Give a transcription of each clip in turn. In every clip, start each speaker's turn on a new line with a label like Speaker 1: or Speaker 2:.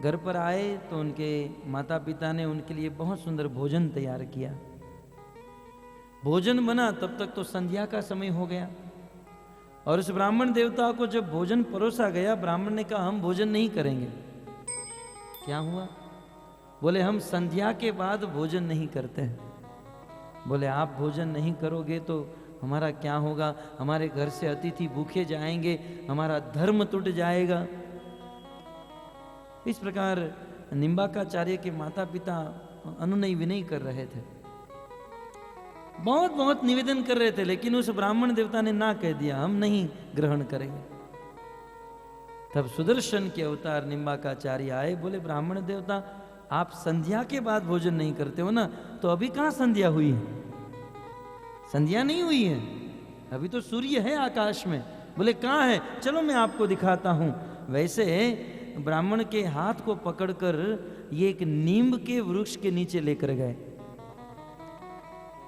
Speaker 1: घर पर आए तो उनके माता पिता ने उनके लिए बहुत सुंदर भोजन तैयार किया। भोजन बना तब तक तो संध्या का समय हो गया, और उस ब्राह्मण देवता को जब भोजन परोसा गया, ब्राह्मण ने कहा हम भोजन नहीं करेंगे। क्या हुआ? बोले हम संध्या के बाद भोजन नहीं करते हैं। बोले आप भोजन नहीं करोगे तो हमारा क्या होगा? हमारे घर से अतिथि भूखे जाएंगे, हमारा धर्म टूट जाएगा। इस प्रकार निम्बाकाचार्य के माता पिता अनुनय विनय कर रहे थे, बहुत बहुत निवेदन कर रहे थे, लेकिन उस ब्राह्मण देवता ने ना कह दिया, हम नहीं ग्रहण करेंगे। तब सुदर्शन के अवतार निम्बाकाचार्य आए, बोले ब्राह्मण देवता आप संध्या के बाद भोजन नहीं करते हो ना, तो अभी कहां संध्या हुई है? संध्या नहीं हुई है, अभी तो सूर्य है आकाश में। बोले कहां है? चलो मैं आपको दिखाता हूं। वैसे ब्राह्मण के हाथ को पकड़कर ये एक नीम के वृक्ष के नीचे लेकर गए,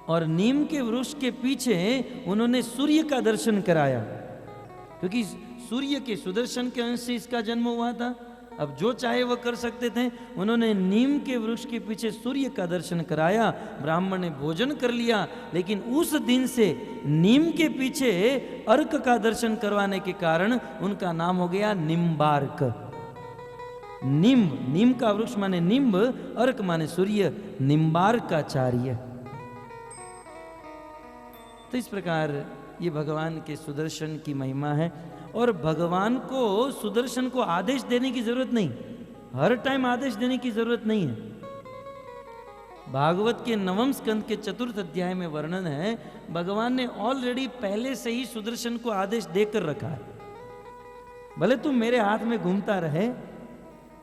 Speaker 1: और नीम के वृक्ष के पीछे उन्होंने सूर्य का दर्शन कराया, क्योंकि सूर्य के सुदर्शन के अंश से इसका जन्म हुआ था। अब जो चाहे वह कर सकते थे। उन्होंने नीम के वृक्ष के पीछे सूर्य का दर्शन कराया, ब्राह्मण ने भोजन कर लिया। लेकिन उस दिन से नीम के पीछे अर्क का दर्शन करवाने के कारण उनका नाम हो गया निम्बार्क। निम्ब, नीम का वृक्ष माने निम्ब, अर्क माने सूर्य, निम्बार्काचार्य। तो इस प्रकार ये भगवान के सुदर्शन की महिमा है। और भगवान को, सुदर्शन को आदेश देने की जरूरत नहीं, हर टाइम आदेश देने की जरूरत नहीं है। भागवत के 9वें स्कंद के 4th अध्याय में वर्णन है, भगवान ने ऑलरेडी पहले से ही सुदर्शन को आदेश देकर रखा है, भले तुम मेरे हाथ में घूमता रहे,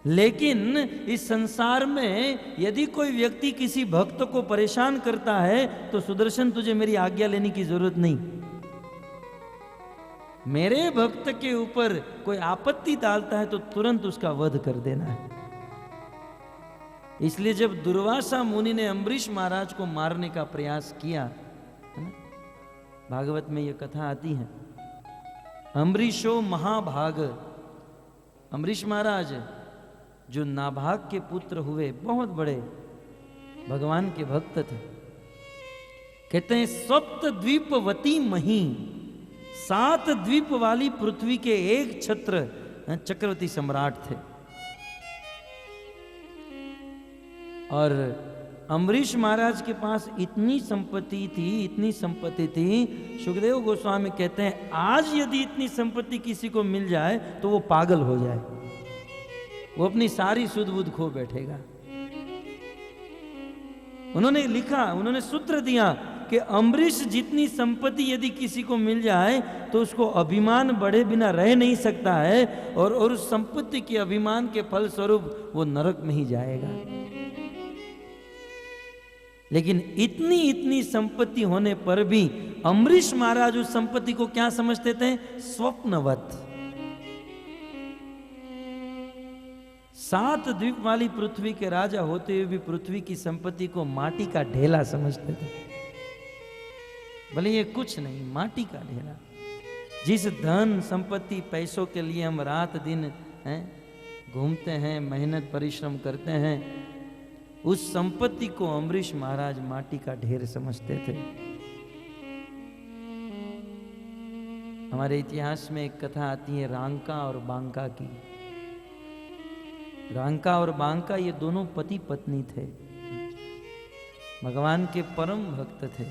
Speaker 1: लेकिन इस संसार में यदि कोई व्यक्ति किसी भक्त को परेशान करता है तो सुदर्शन तुझे मेरी आज्ञा लेने की जरूरत नहीं। मेरे भक्त के ऊपर कोई आपत्ति डालता है तो तुरंत उसका वध कर देना है। इसलिए जब दुर्वासा मुनि ने अम्बरीश महाराज को मारने का प्रयास किया, है ना, भागवत में यह कथा आती है, अम्बरीशो महाभाग, अम्बरीश महाराज जो नाभाग के पुत्र हुए, बहुत बड़े भगवान के भक्त थे। कहते हैं सप्त द्वीपवती मही, 7 द्वीप वाली पृथ्वी के एक छत्र चक्रवर्ती सम्राट थे। और अम्बरीश महाराज के पास इतनी संपत्ति थी, इतनी संपत्ति थी, सुखदेव गोस्वामी कहते हैं आज यदि इतनी संपत्ति किसी को मिल जाए तो वो पागल हो जाए, वो अपनी सारी सुध बुध खो बैठेगा। उन्होंने लिखा, उन्होंने सूत्र दिया कि अम्बरीश जितनी संपत्ति यदि किसी को मिल जाए तो उसको अभिमान बढ़े बिना रह नहीं सकता है, और उस संपत्ति के अभिमान के फल स्वरूप वो नरक में ही जाएगा। लेकिन इतनी इतनी संपत्ति होने पर भी अम्बरीश महाराज उस संपत्ति को क्या समझते थे? स्वप्नवत। 7 द्वीप वाली पृथ्वी के राजा होते हुए भी पृथ्वी की संपत्ति को माटी का ढेला समझते थे। भले ये कुछ नहीं, माटी का ढेला। जिस धन संपत्ति पैसों के लिए हम रात दिन घूमते हैं, मेहनत परिश्रम करते हैं, उस संपत्ति को अम्बरीश महाराज माटी का ढेर समझते थे। हमारे इतिहास में एक कथा आती है रांका और बांका की। रांका और बांका ये दोनों पति पत्नी थे, भगवान के परम भक्त थे।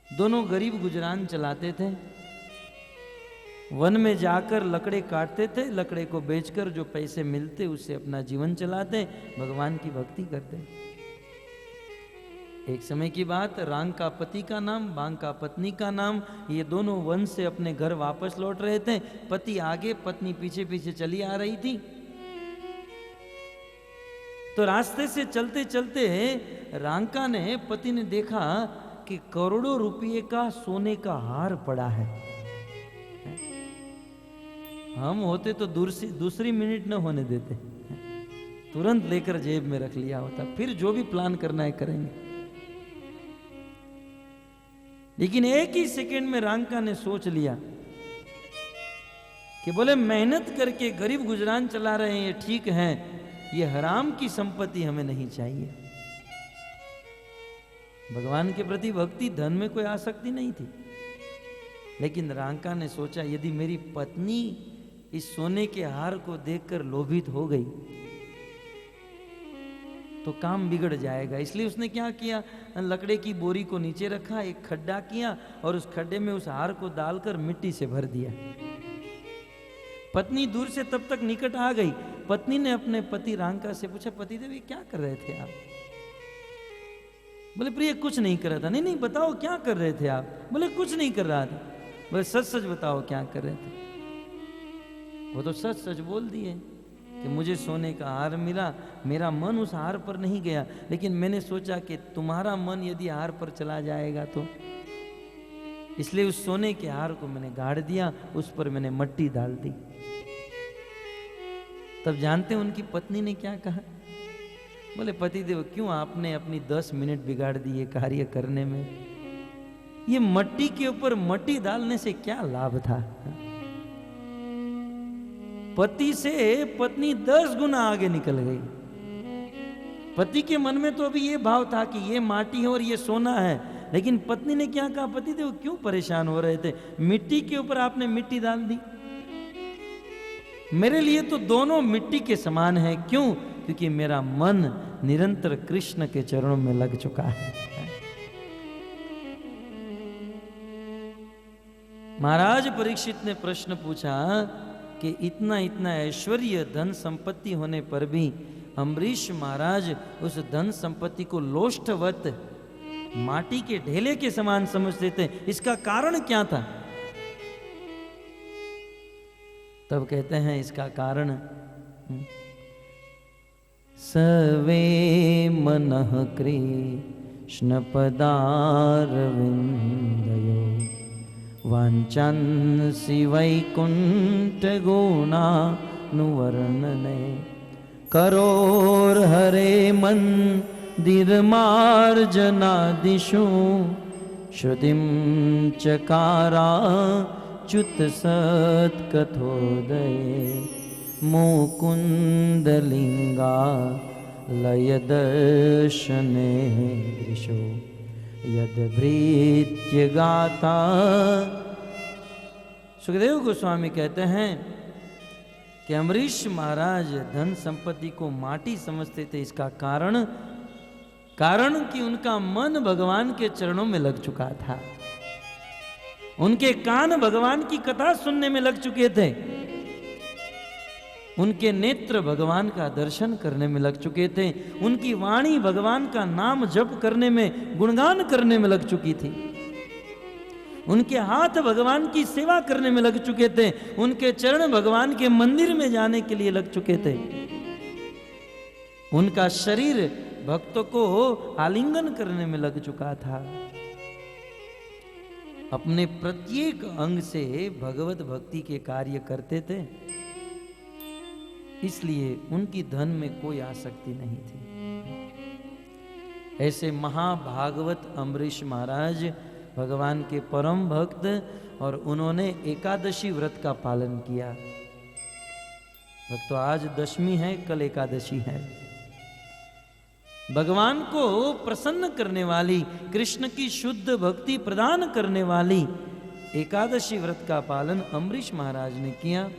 Speaker 1: दोनों गरीब गुजरान चलाते थे, वन में जाकर लकड़े काटते थे, लकड़े को बेचकर जो पैसे मिलते उससे अपना जीवन चलाते, भगवान की भक्ति करते। एक समय की बात, रांका पति का नाम, बांका पत्नी का नाम, ये दोनों वन से अपने घर वापस लौट रहे थे। पति आगे, पत्नी पीछे पीछे चली आ रही थी। तो रास्ते से चलते चलते रांका ने, पति ने देखा कि करोड़ों रुपये का सोने का हार पड़ा है। हम होते तो दूसरी मिनट न होने देते, तुरंत लेकर जेब में रख लिया होता, फिर जो भी प्लान करना है करेंगे। लेकिन एक ही सेकंड में रांका ने सोच लिया कि बोले मेहनत करके गरीब गुजरान चला रहे हैं ये ठीक है, ये हराम की संपत्ति हमें नहीं चाहिए। भगवान के प्रति भक्ति, धन में कोई आसक्ति नहीं थी। लेकिन रांका ने सोचा यदि मेरी पत्नी इस सोने के हार को देखकर लोभित हो गई तो काम बिगड़ जाएगा। इसलिए उसने क्या किया, लकड़े की बोरी को नीचे रखा, एक खड्डा किया और उस खड्डे में उस हार को डालकर मिट्टी से भर दिया। पत्नी दूर से तब तक निकट आ गई। पत्नी ने अपने पति रांका से पूछा, पति देव ये क्या कर रहे थे आप? बोले प्रिय कुछ नहीं कर रहा था। नहीं नहीं बताओ क्या कर रहे थे आप? बोले कुछ नहीं कर रहा था। बोले सच सच बताओ क्या कर रहे थे? वो तो सच सच बोल दिए कि मुझे सोने का हार मिला, मेरा मन उस हार पर नहीं गया, लेकिन मैंने सोचा कि तुम्हारा मन यदि हार पर चला जाएगा तो, इसलिए उस सोने के हार को मैंने गाड़ दिया, उस पर मैंने मट्टी डाल दी। तब जानते हैं उनकी पत्नी ने क्या कहा? बोले पतिदेव क्यों आपने अपनी 10 मिनट बिगाड़ दिए कार्य करने में? ये मट्टी के ऊपर मट्टी डालने से क्या लाभ था? पति से पत्नी 10 गुना आगे निकल गई। पति के मन में तो अभी ये भाव था कि ये माटी है और ये सोना है, लेकिन पत्नी ने क्या कहा, पतिदेव क्यों परेशान हो रहे थे? मिट्टी के ऊपर आपने मिट्टी डाल दी। मेरे लिए तो दोनों मिट्टी के समान है। क्यों? क्योंकि मेरा मन निरंतर कृष्ण के चरणों में लग चुका है। महाराज परीक्षित ने प्रश्न पूछा कि इतना इतना ऐश्वर्य धन संपत्ति होने पर भी अम्बरीश महाराज उस धन संपत्ति को लोष्टवत माटी के ढेले के समान समझते थे, इसका कारण क्या था? तब कहते हैं इसका कारण सवे मनः कृष्ण पदारविंदयो वाञ्छन्सि वैकुंठ गुणानुवर्णने करोर्हरे मंदिरमार्जनादिषु श्रुतिं चकारा च्युत सत्कथोदये मुकुन्दलिंगा लय दर्शने दृशो यद्भृत्य गाता। सुखदेव गोस्वामी कहते हैं कि अम्बरीश महाराज धन संपत्ति को माटी समझते थे। इसका कारण कि उनका मन भगवान के चरणों में लग चुका था, उनके कान भगवान की कथा सुनने में लग चुके थे, उनके नेत्र भगवान का दर्शन करने में लग चुके थे, उनकी वाणी भगवान का नाम जप करने में, गुणगान करने में लग चुकी थी, उनके हाथ भगवान की सेवा करने में लग चुके थे, उनके चरण भगवान के मंदिर में जाने के लिए लग चुके थे, उनका शरीर भक्तों को आलिंगन करने में लग चुका था। अपने प्रत्येक अंग से भगवत भक्ति के कार्य करते थे, इसलिए उनकी धन में कोई आसक्ति नहीं थी। ऐसे महाभागवत अम्बरीश महाराज भगवान के परम भक्त, और उन्होंने एकादशी व्रत का पालन किया। भक्तों आज दशमी है, कल एकादशी है। भगवान को प्रसन्न करने वाली, कृष्ण की शुद्ध भक्ति प्रदान करने वाली एकादशी व्रत का पालन अम्बरीश महाराज ने किया।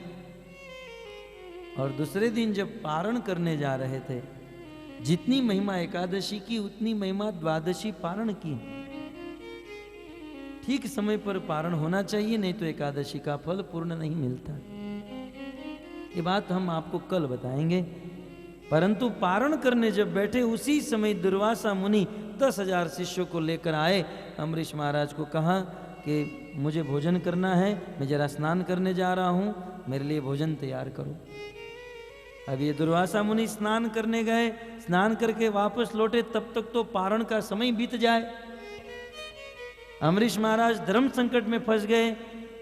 Speaker 1: और दूसरे दिन जब पारण करने जा रहे थे, जितनी महिमा एकादशी की उतनी महिमा द्वादशी पारण की। ठीक समय पर पारण होना चाहिए, नहीं तो एकादशी का फल पूर्ण नहीं मिलता। ये बात हम आपको कल बताएंगे। परंतु पारण करने जब बैठे, उसी समय दुर्वासा मुनि 10,000 शिष्यों को लेकर आए। अम्बरीश महाराज को कहा कि मुझे भोजन करना है, मैं जरा स्नान करने जा रहा हूं, मेरे लिए भोजन तैयार करो। अब ये दुर्वासा मुनि स्नान करने गए, स्नान करके वापस लौटे, तब तक तो पारण का समय बीत जाए। अम्बरीश महाराज धर्म संकट में फंस गए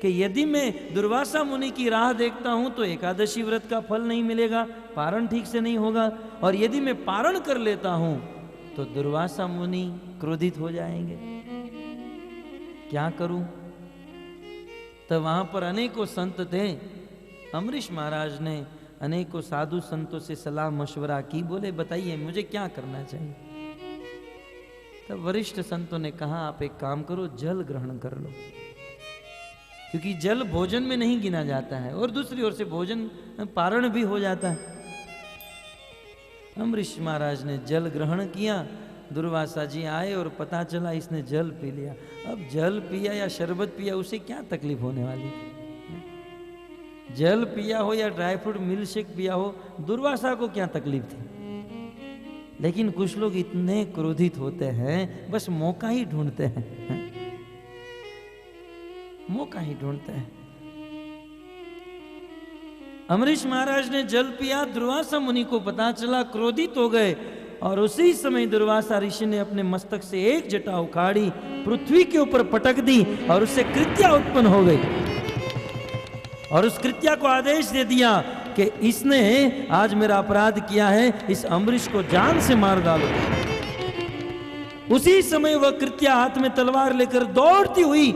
Speaker 1: कि यदि मैं दुर्वासा मुनि की राह देखता हूं तो एकादशी व्रत का फल नहीं मिलेगा, पारण ठीक से नहीं होगा, और यदि मैं पारण कर लेता हूं तो दुर्वासा मुनि क्रोधित हो जाएंगे, क्या करूं? तो वहां पर अनेकों संत थे, अम्बरीश महाराज ने अनेकों साधु संतों से सलाह मशवरा की, बोले बताइए मुझे क्या करना चाहिए। तब वरिष्ठ संतों ने कहा आप एक काम करो, जल ग्रहण कर लो, क्योंकि जल भोजन में नहीं गिना जाता है और दूसरी ओर से भोजन पारण भी हो जाता है। अम्बरीश महाराज ने जल ग्रहण किया, दुर्वासा जी आए और पता चला इसने जल पी लिया। अब जल पिया या शरबत पिया, उसे क्या तकलीफ होने वाली? जल पिया हो या ड्राई फ्रूट मिल्क शेक पिया हो, दुर्वासा को क्या तकलीफ थी? लेकिन कुछ लोग इतने क्रोधित होते हैं, बस मौका ही ढूंढते हैं, मौका ही ढूंढते हैं। अम्बरीश महाराज ने जल पिया, दुर्वासा मुनि को पता चला, क्रोधित हो गए और उसी समय दुर्वासा ऋषि ने अपने मस्तक से एक जटा उखाड़ी, पृथ्वी के ऊपर पटक दी और उससे कृत्या उत्पन्न हो गई। और उस कृत्या को आदेश दे दिया कि इसने आज मेरा अपराध किया है, इस अम्बरीश को जान से मार डालो। उसी समय वह कृत्या हाथ में तलवार लेकर दौड़ती हुई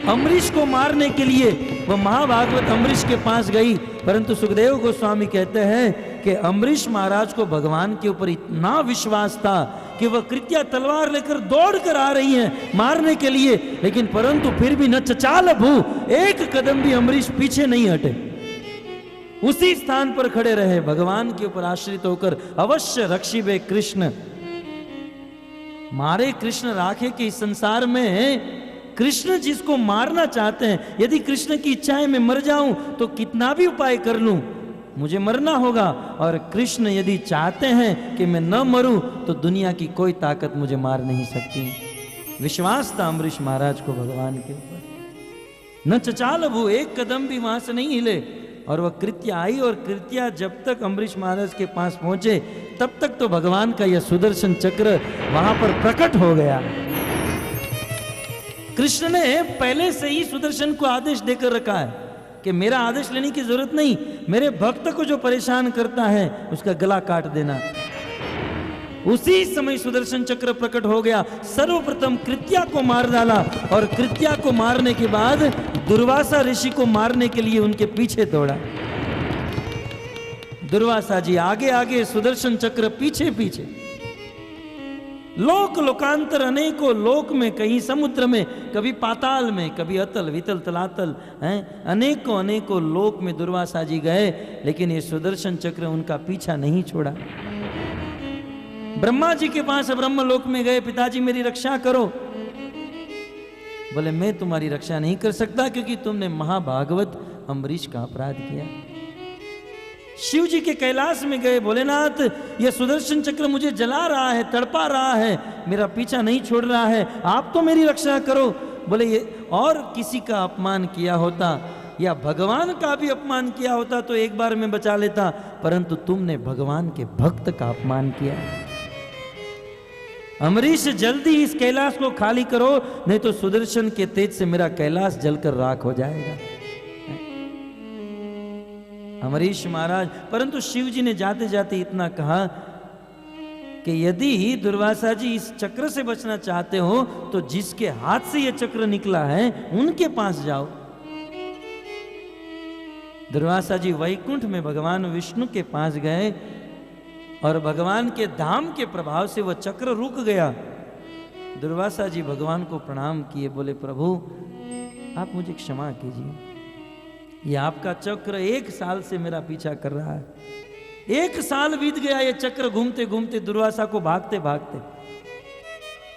Speaker 1: अम्बरीश को मारने के लिए वह महाभागवत अम्बरीश के पास गई। परंतु सुखदेव गोस्वामी कहते हैं कि अम्बरीश महाराज को भगवान के ऊपर इतना विश्वास था कि वह कृत्या तलवार लेकर दौड़ कर आ रही है मारने के लिए, लेकिन परंतु फिर भी न चचाल भू, एक कदम भी अम्बरीश पीछे नहीं हटे, उसी स्थान पर खड़े रहे, भगवान के ऊपर आश्रित होकर अवश्य रक्षिबे कृष्ण, मारे कृष्ण राखे के इस संसार में कृष्ण जिसको मारना चाहते हैं, यदि कृष्ण की इच्छा है मैं मर जाऊं तो कितना भी उपाय कर लूं, मुझे मरना होगा। और कृष्ण यदि चाहते हैं कि मैं न मरूं तो दुनिया की कोई ताकत मुझे मार नहीं सकती। विश्वास था अम्बरीश महाराज को भगवान के ऊपर। न चचाल भू, एक कदम भी वहां से नहीं हिले। और वह कृत्या आई और कृत्या जब तक अम्बरीश महाराज के पास पहुंचे तब तक तो भगवान का यह सुदर्शन चक्र वहां पर प्रकट हो गया। कृष्ण ने पहले से ही सुदर्शन को आदेश देकर रखा है कि मेरा आदेश लेने की जरूरत नहीं, मेरे भक्त को जो परेशान करता है उसका गला काट देना। उसी समय सुदर्शन चक्र प्रकट हो गया, सर्वप्रथम कृत्या को मार डाला और कृत्या को मारने के बाद दुर्वासा ऋषि को मारने के लिए उनके पीछे दौड़ा। दुर्वासा जी आगे आगे, सुदर्शन चक्र पीछे पीछे। लोक लोकांतर अनेकों लोक में, कहीं समुद्र में, कभी पाताल में, कभी अतल वितल तलातल हैं, अनेकों अनेकों लोक में दुर्वासा जी गए, लेकिन ये सुदर्शन चक्र उनका पीछा नहीं छोड़ा। ब्रह्मा जी के पास ब्रह्मलोक में गए, पिताजी मेरी रक्षा करो। बोले मैं तुम्हारी रक्षा नहीं कर सकता क्योंकि तुमने महाभागवत अम्बरीश का अपराध किया। शिव जी के कैलाश में गए, भोलेनाथ यह सुदर्शन चक्र मुझे जला रहा है, तड़पा रहा है, मेरा पीछा नहीं छोड़ रहा है, आप तो मेरी रक्षा करो। बोले ये और किसी का अपमान किया होता या भगवान का भी अपमान किया होता तो एक बार में बचा लेता, परंतु तुमने भगवान के भक्त का अपमान किया। अम्बरीश जल्दी इस कैलाश को खाली करो, नहीं तो सुदर्शन के तेज से मेरा कैलाश जलकर राख हो जाएगा। अम्बरीश महाराज, परंतु शिव जी ने जाते जाते इतना कहा कि यदि दुर्वासा जी इस चक्र से बचना चाहते हो तो जिसके हाथ से यह चक्र निकला है उनके पास जाओ। दुर्वासा जी वैकुंठ में भगवान विष्णु के पास गए और भगवान के धाम के प्रभाव से वह चक्र रुक गया। दुर्वासा जी भगवान को प्रणाम किए, बोले प्रभु आप मुझे क्षमा कीजिए, ये आपका चक्र 1 साल से मेरा पीछा कर रहा है। 1 साल बीत गया ये चक्र घूमते घूमते, दुर्वासा को भागते भागते।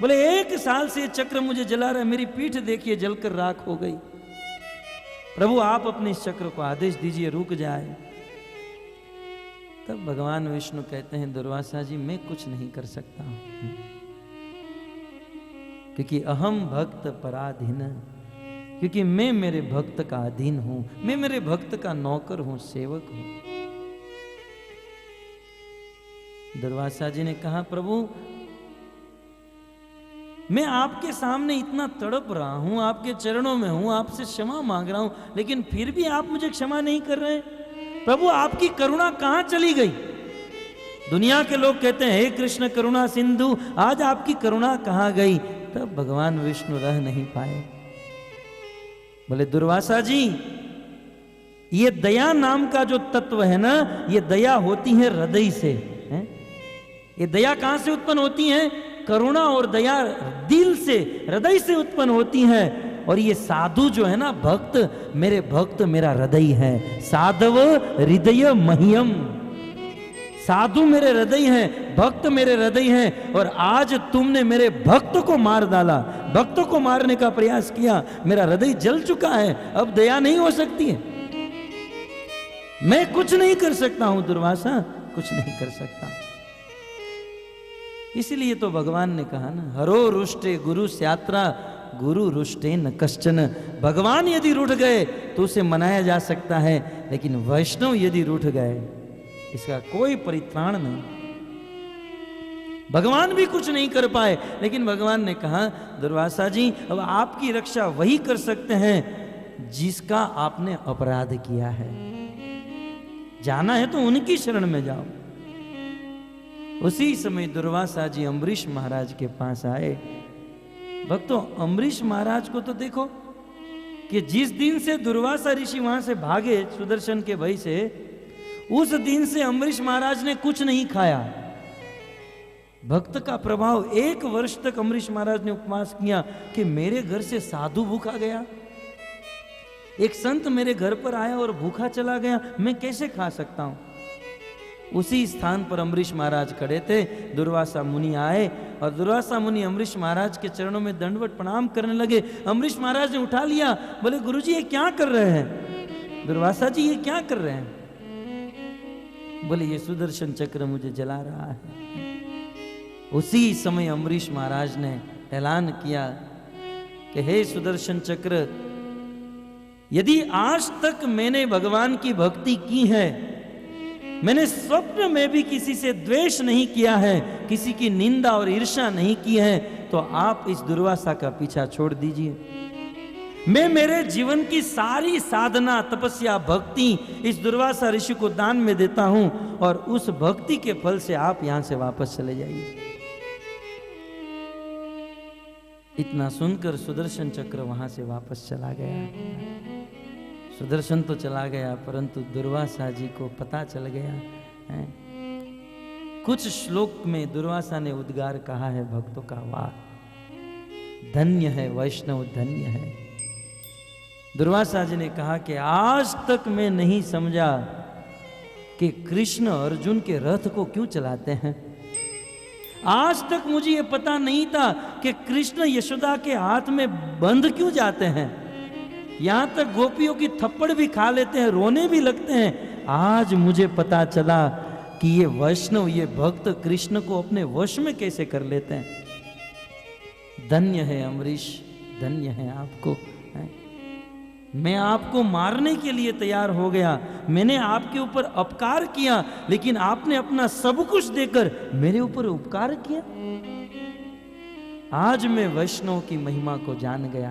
Speaker 1: बोले 1 साल से ये चक्र मुझे जला रहा है, मेरी पीठ देखिए जलकर राख हो गई। प्रभु आप अपने इस चक्र को आदेश दीजिए रुक जाए। तब भगवान विष्णु कहते हैं दुर्वासा जी मैं कुछ नहीं कर सकता हूं, क्योंकि अहम भक्त पराधीन, क्योंकि मैं मेरे भक्त का अधीन हूं, मैं मेरे भक्त का नौकर हूं, सेवक हूं। दुर्वासा जी ने कहा प्रभु मैं आपके सामने इतना तड़प रहा हूं, आपके चरणों में हूं, आपसे क्षमा मांग रहा हूं, लेकिन फिर भी आप मुझे क्षमा नहीं कर रहे। प्रभु आपकी करुणा कहां चली गई? दुनिया के लोग कहते हैं हे कृष्ण करुणा सिंधु, आज आपकी करुणा कहां गई? तब भगवान विष्णु रह नहीं पाए। बोले दुर्वासा जी ये दया नाम का जो तत्व है ना, ये दया होती है हृदय से, है? ये दया कहां से उत्पन्न होती है? करुणा और दया दिल से, हृदय से उत्पन्न होती है। और ये साधु जो है ना, भक्त मेरा हृदय है। साधव हृदय मह्यम, साधु मेरे हृदय हैं, भक्त मेरे हृदय हैं। और आज तुमने मेरे भक्त को मार डाला, भक्त को मारने का प्रयास किया, मेरा हृदय जल चुका है, अब दया नहीं हो सकती है। मैं कुछ नहीं कर सकता हूं दुर्वासा, कुछ नहीं कर सकता। इसलिए तो भगवान ने कहा ना, हरो रुष्टे गुरु यात्रा, गुरु रुष्टे न कश्चन। भगवान यदि रूठ गए तो उसे मनाया जा सकता है, लेकिन वैष्णव यदि रूठ गए इसका कोई परित्राण नहीं। भगवान भी कुछ नहीं कर पाए, लेकिन भगवान ने कहा दुर्वासा जी, अब आपकी रक्षा वही कर सकते हैं जिसका आपने अपराध किया है। जाना है तो उनकी शरण में जाओ। उसी समय दुर्वासा जी अम्बरीश महाराज के पास आए। भक्तों, अम्बरीश महाराज को तो देखो कि जिस दिन से दुर्वासा ऋषि वहां से भागे सुदर्शन के भय से, उस दिन से अम्बरीश महाराज ने कुछ नहीं खाया। भक्त का प्रभाव, 1 वर्ष तक अम्बरीश महाराज ने उपवास किया कि मेरे घर से साधु भूखा गया, एक संत मेरे घर पर आया और भूखा चला गया, मैं कैसे खा सकता हूं। उसी स्थान पर अम्बरीश महाराज खड़े थे। दुर्वासा मुनि आए और दुर्वासा मुनि अम्बरीश महाराज के चरणों में दंडवत प्रणाम करने लगे। अम्बरीश महाराज ने उठा लिया, बोले गुरुजी ये क्या कर रहे हैं? दुर्वासा जी ये क्या कर रहे हैं? बोले ये सुदर्शन चक्र मुझे जला रहा है। उसी समय अम्बरीश महाराज ने ऐलान किया कि हे सुदर्शन चक्र, यदि आज तक मैंने भगवान की भक्ति की है, मैंने स्वप्न में भी किसी से द्वेष नहीं किया है, किसी की निंदा और ईर्ष्या नहीं की है, तो आप इस दुर्वासा का पीछा छोड़ दीजिए। मैं मेरे जीवन की सारी साधना, तपस्या, भक्ति इस दुर्वासा ऋषि को दान में देता हूं, और उस भक्ति के फल से आप यहां से वापस चले जाइए। इतना सुनकर सुदर्शन चक्र वहां से वापस चला गया। सुदर्शन तो चला गया, परंतु दुर्वासा जी को पता चल गया है। कुछ श्लोक में दुर्वासा ने उद्गार कहा है भक्तों का, वाह धन्य है वैष्णव, धन्य है। दुर्वासा जी ने कहा कि आज तक मैं नहीं समझा कि कृष्ण अर्जुन के रथ को क्यों चलाते हैं। आज तक मुझे यह पता नहीं था कि कृष्ण यशोदा के हाथ में बंध क्यों जाते हैं, यहां तक गोपियों की थप्पड़ भी खा लेते हैं, रोने भी लगते हैं। आज मुझे पता चला कि ये वैष्णव, ये भक्त कृष्ण को अपने वश में कैसे कर लेते हैं। धन्य है अम्बरीश, धन्य है आपको। मैं आपको मारने के लिए तैयार हो गया, मैंने आपके ऊपर अपकार किया, लेकिन आपने अपना सब कुछ देकर मेरे ऊपर उपकार किया। आज मैं वैष्णव की महिमा को जान गया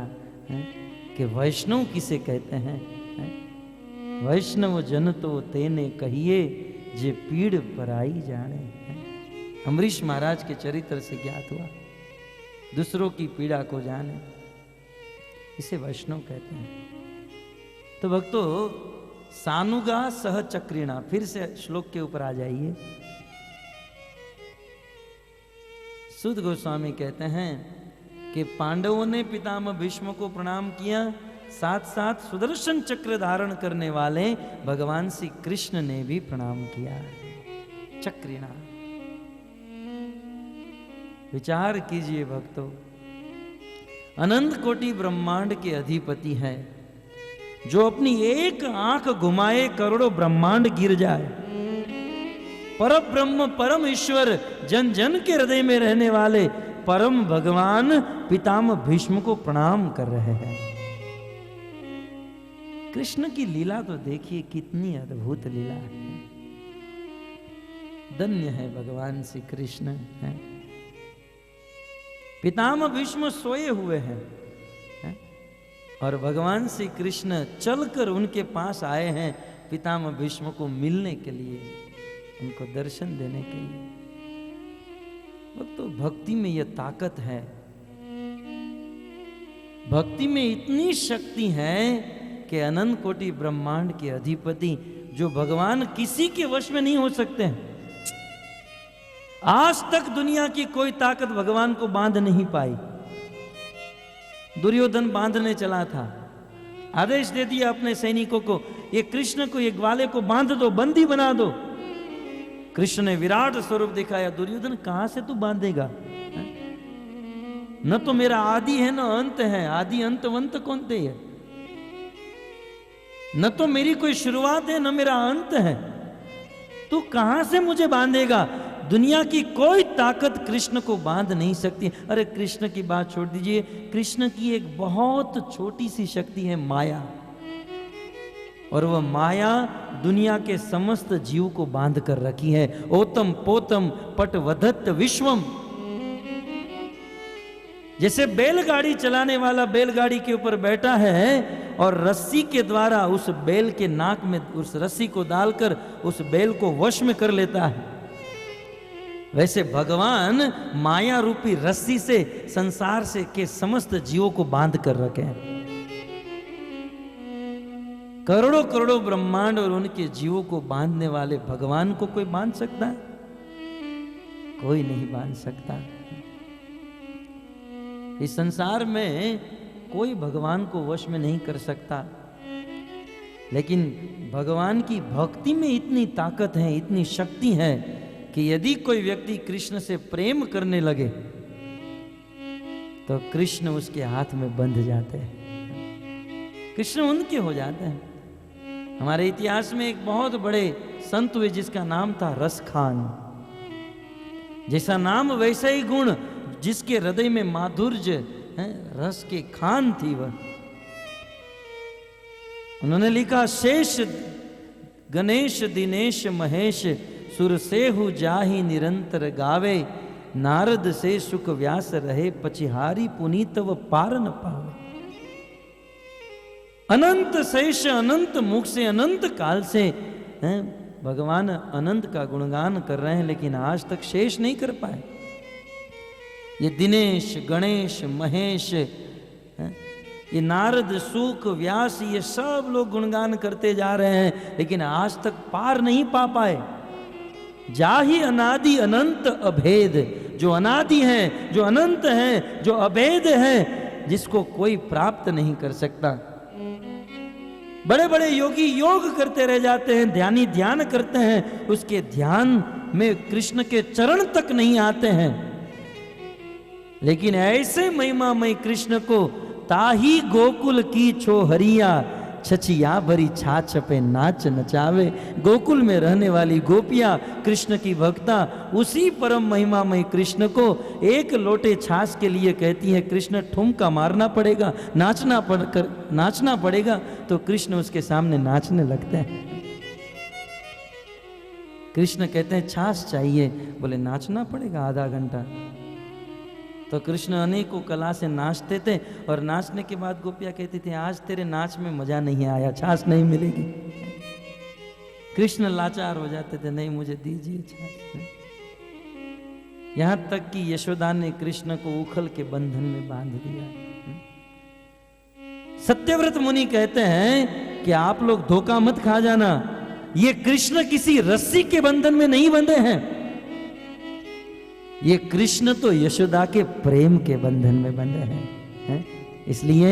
Speaker 1: है कि वैष्णव किसे कहते हैं। वैष्णव जन तो तेने कहिए, जे पीड़ पराई जाने। अम्बरीश महाराज के चरित्र से ज्ञात हुआ, दूसरों की पीड़ा को जाने, इसे वैष्णव कहते हैं। तो भक्तों, सानुगा सह चक्रिणा, फिर से श्लोक के ऊपर आ जाइए। सुध गोस्वामी कहते हैं कि पांडवों ने पितामह भीष्म को प्रणाम किया, साथ साथ सुदर्शन चक्र धारण करने वाले भगवान श्री कृष्ण ने भी प्रणाम किया। चक्रिणा, विचार कीजिए भक्तों, अनंत कोटि ब्रह्मांड के अधिपति है, जो अपनी एक आंख घुमाए करोड़ों ब्रह्मांड गिर जाए। परम ब्रह्म, परम ईश्वर, जन जन के हृदय में रहने वाले परम भगवान पितामह भीष्म को प्रणाम कर रहे हैं। कृष्ण की लीला तो देखिए, कितनी अद्भुत लीला है। धन्य है भगवान श्री कृष्ण है। पितामह भीष्म सोए हुए हैं और भगवान श्री कृष्ण चलकर उनके पास आए हैं पितामह भीष्म को मिलने के लिए, उनको दर्शन देने के लिए। तो भक्ति में यह ताकत है, भक्ति में इतनी शक्ति है कि अनंत कोटि ब्रह्मांड के अधिपति जो भगवान किसी के वश में नहीं हो सकते हैं। आज तक दुनिया की कोई ताकत भगवान को बांध नहीं पाई। दुर्योधन बांधने चला था, आदेश दे दिया अपने सैनिकों को, ये कृष्ण को, ये ग्वाले को बांध दो, बंदी बना दो। कृष्ण ने विराट स्वरूप दिखाया। दुर्योधन कहां से तू बांधेगा? न तो मेरा आदि है न अंत है, आदि अंत वंत कौन थे है? न तो मेरी कोई शुरुआत है न मेरा अंत है, तू कहां से मुझे बांधेगा? दुनिया की कोई ताकत कृष्ण को बांध नहीं सकती। अरे कृष्ण की बात छोड़ दीजिए, कृष्ण की एक बहुत छोटी सी शक्ति है माया, और वह माया दुनिया के समस्त जीव को बांध कर रखी है। ओतम पोतम पटवधत्त विश्वम। जैसे बैलगाड़ी चलाने वाला बैलगाड़ी के ऊपर बैठा है और रस्सी के द्वारा उस बैल के नाक में उस रस्सी को डालकर उस बैल को वश में कर लेता है, वैसे भगवान माया रूपी रस्सी से संसार से के समस्त जीवों को बांध कर रखे हैं। करोड़ों करोड़ों ब्रह्मांड और उनके जीवों को बांधने वाले भगवान को कोई बांध सकता है? कोई नहीं बांध सकता। इस संसार में कोई भगवान को वश में नहीं कर सकता, लेकिन भगवान की भक्ति में इतनी ताकत है, इतनी शक्ति है कि यदि कोई व्यक्ति कृष्ण से प्रेम करने लगे तो कृष्ण उसके हाथ में बंध जाते हैं, कृष्ण उनके हो जाते हैं। हमारे इतिहास में एक बहुत बड़े संत हुए जिसका नाम था रसखान। जैसा नाम वैसा ही गुण, जिसके हृदय में माधुर्य है, रस के खान थी वह। उन्होंने लिखा, शेष गणेश दिनेश महेश सुर सेहु जाहि निरंतर गावे, नारद से सुख व्यास रहे पचिहारी पुनीत व पार न पावे। अनंत शेष अनंत मुख से अनंत काल से हैं, भगवान अनंत का गुणगान कर रहे हैं, लेकिन आज तक शेष नहीं कर पाए। ये दिनेश गणेश महेश, ये नारद सुख व्यास, ये सब लोग गुणगान करते जा रहे हैं, लेकिन आज तक पार नहीं पा पाए। जाहि अनादि अनंत अभेद, जो अनादि है, जो अनंत है, जो अभेद है, जिसको कोई प्राप्त नहीं कर सकता। बड़े बड़े योगी योग करते रह जाते हैं, ध्यानी ध्यान करते हैं, उसके ध्यान में कृष्ण के चरण तक नहीं आते हैं। लेकिन ऐसे महिमामय कृष्ण को ताही गोकुल की छोहरिया, छचिया भरी छाछ पे नाच नचावे। गोकुल में रहने वाली गोपियां कृष्ण की भक्ता उसी परम महिमामय कृष्ण को एक लोटे छाछ के लिए कहती है, कृष्ण ठुमका मारना पड़ेगा, नाचना पड़ेगा, तो कृष्ण उसके सामने नाचने लगते हैं। कृष्ण कहते हैं छाछ चाहिए, बोले नाचना पड़ेगा आधा घंटा। तो कृष्ण अनेकों कला से नाचते थे, और नाचने के बाद गोपियां कहती थी, आज तेरे नाच में मजा नहीं आया, छाछ नहीं मिलेगी। कृष्ण लाचार हो जाते थे, नहीं मुझे दीजिए छाछ। यहां तक कि यशोदा ने कृष्ण को उखल के बंधन में बांध दिया। सत्यव्रत मुनि कहते हैं कि आप लोग धोखा मत खा जाना, ये कृष्ण किसी रस्सी के बंधन में नहीं बंधे हैं, ये कृष्ण तो यशोदा के प्रेम के बंधन में बंधे हैं। इसलिए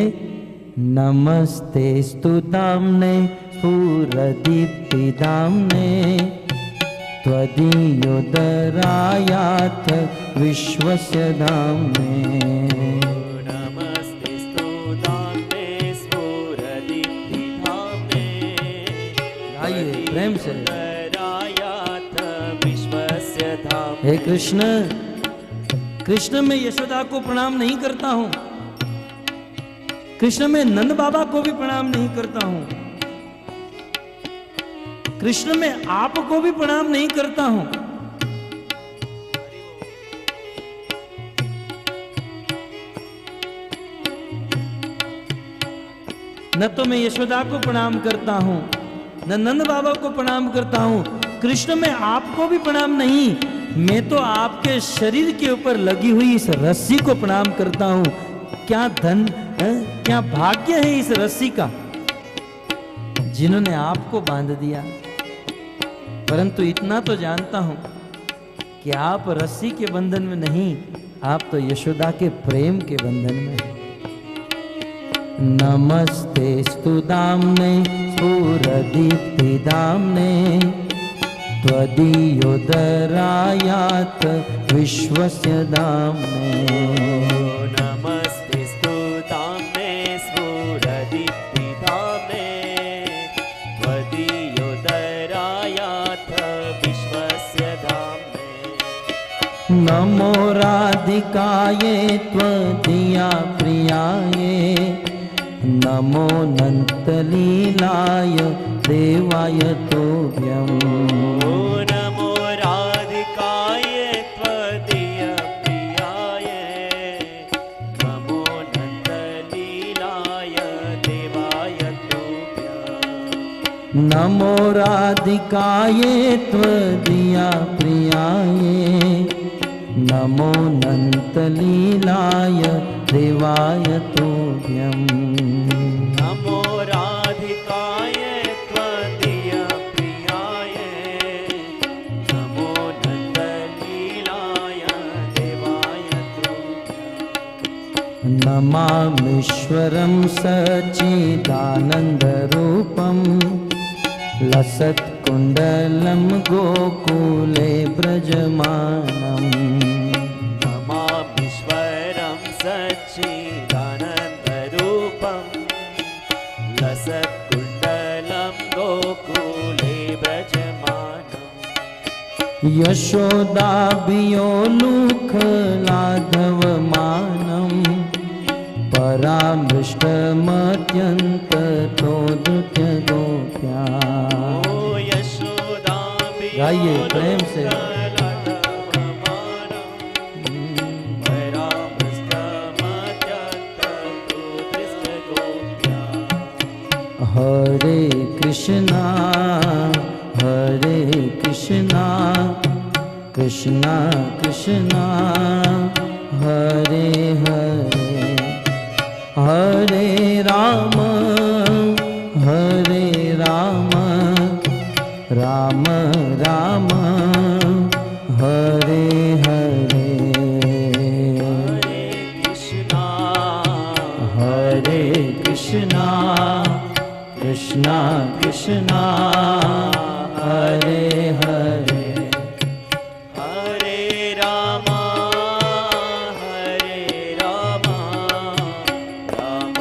Speaker 1: नमस्ते स्तुताम्ने स्फुरदीप्तिदाम्ने त्वदीयोदरायाथ विश्वस्य धाम्ने।
Speaker 2: नमस्ते स्तुताम्ने स्फुरदीप्तिदाम्ने
Speaker 1: आइए प्रेम से। हे कृष्ण, कृष्ण मैं यशोदा को प्रणाम नहीं करता हूं, कृष्ण मैं नंद बाबा को भी प्रणाम नहीं करता हूं, कृष्ण मैं आपको भी प्रणाम नहीं करता हूं। न तो मैं यशोदा को प्रणाम करता हूं, न नंद बाबा को प्रणाम करता हूं, कृष्ण मैं आपको भी प्रणाम नहीं, मैं तो आपके शरीर के ऊपर लगी हुई इस रस्सी को प्रणाम करता हूं। क्या धन है, क्या भाग्य है इस रस्सी का। जिन्होंने आपको बांध दिया। परंतु इतना तो जानता हूं कि आप रस्सी के बंधन में नहीं, आप तो यशोदा के प्रेम के बंधन में हैं। नमस्ते स्तु दाम्ने स्फुरदीप्ति दाम्ने त्वदीयोदरायात् विश्वस्य दाम्ने।
Speaker 2: नमस्ते स्तु दाम्ने स्फुरदीप्ति दाम्ने त्वदीयोदरायात् विश्वस्य दाम्ने।
Speaker 1: नमो राधिकाये त्वदीया प्रियाये नमो नन्तलीलाय देवाय तोभ्यम्।
Speaker 2: नमो राधिकाय त्वदीय प्रियाय नमो नन्दलीलाय देवाय तोभ्यम्।
Speaker 1: नमो राधिकाये त्वदीया प्रियाये नमो नन्तलीलाय देवाय तोभ्यम्।
Speaker 2: नमो राधिकाय त्वदीय प्रियाय नमो नन्दलीलाय देवाय तोभ्यम्।
Speaker 1: नमामीश्वरं सच्चिदानन्दरूपं लसत्कुण्डलं गोकुले व्रजमानम्।
Speaker 2: नमामीश्वरं सच्चिदानन्दरूपं लसत्कुण्डलं गोकुले व्रजमानम्।
Speaker 1: यशोदाभियोलुखलाघवमानं परामृष्टमत्यन्ततो गोप्या। गाइए प्रेम से। हरे कृष्णा कृष्णा कृष्णा हरे हरे हरे राम राम राम हरे हरे। हरे कृष्णा कृष्णा कृष्णा हरे हरे
Speaker 2: हरे राम राम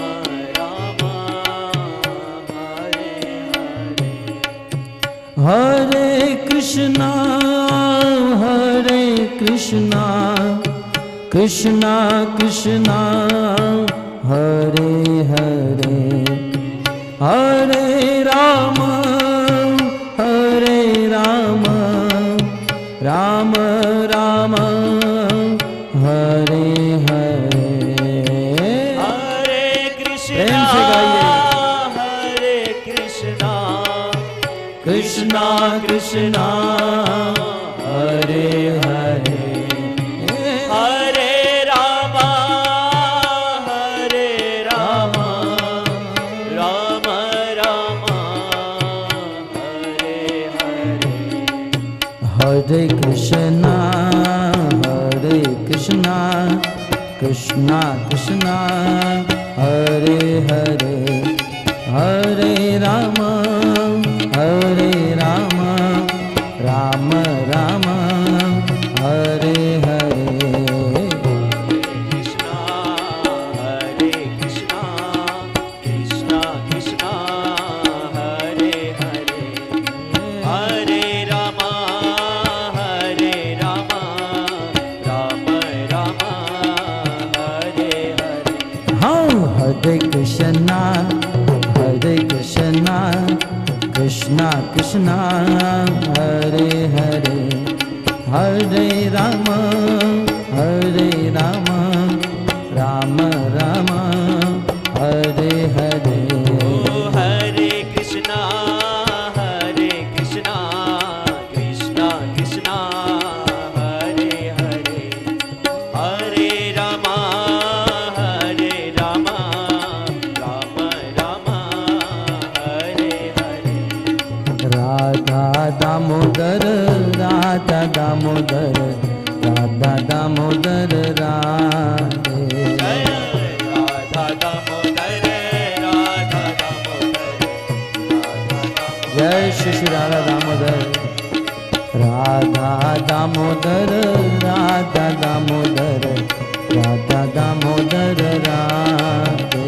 Speaker 2: राम हरे हरे।
Speaker 1: हरे कृष्णा कृष्णा कृष्णा हरे हरे हरे राम राम राम हरे हरे।
Speaker 2: हरे कृष्णा
Speaker 1: प्रेम से गाइए।
Speaker 2: हरे कृष्णा
Speaker 1: कृष्णा कृष्णा हरे हरे
Speaker 2: हरे राम राम राम हरे हरे।
Speaker 1: हरे कृष्णा कृष्णा कृष्णा हरे हरे हरे राम राम राम हरे हरे।
Speaker 2: कृष्णा कृष्णा कृष्णा कृष्णा हरे हरे हरे राम राम राम हरे हरे।
Speaker 1: हाँ हरे कृष्णा कृष्णा कृष्णा हरे हरे हरे राम राम राम हरे हरे।
Speaker 2: हरे कृष्णा कृष्णा कृष्णा हरे हरे हरे राम राम राम हरे हरे।
Speaker 1: दामोदर राधा दामोदर राधा दामोदर राधे।
Speaker 2: जय राधा दामोदर राधा दामोदर
Speaker 1: जय श्री श्री राधा दामोदर राधा दामोदर राधा दामोदर राधा दामोदर राधे।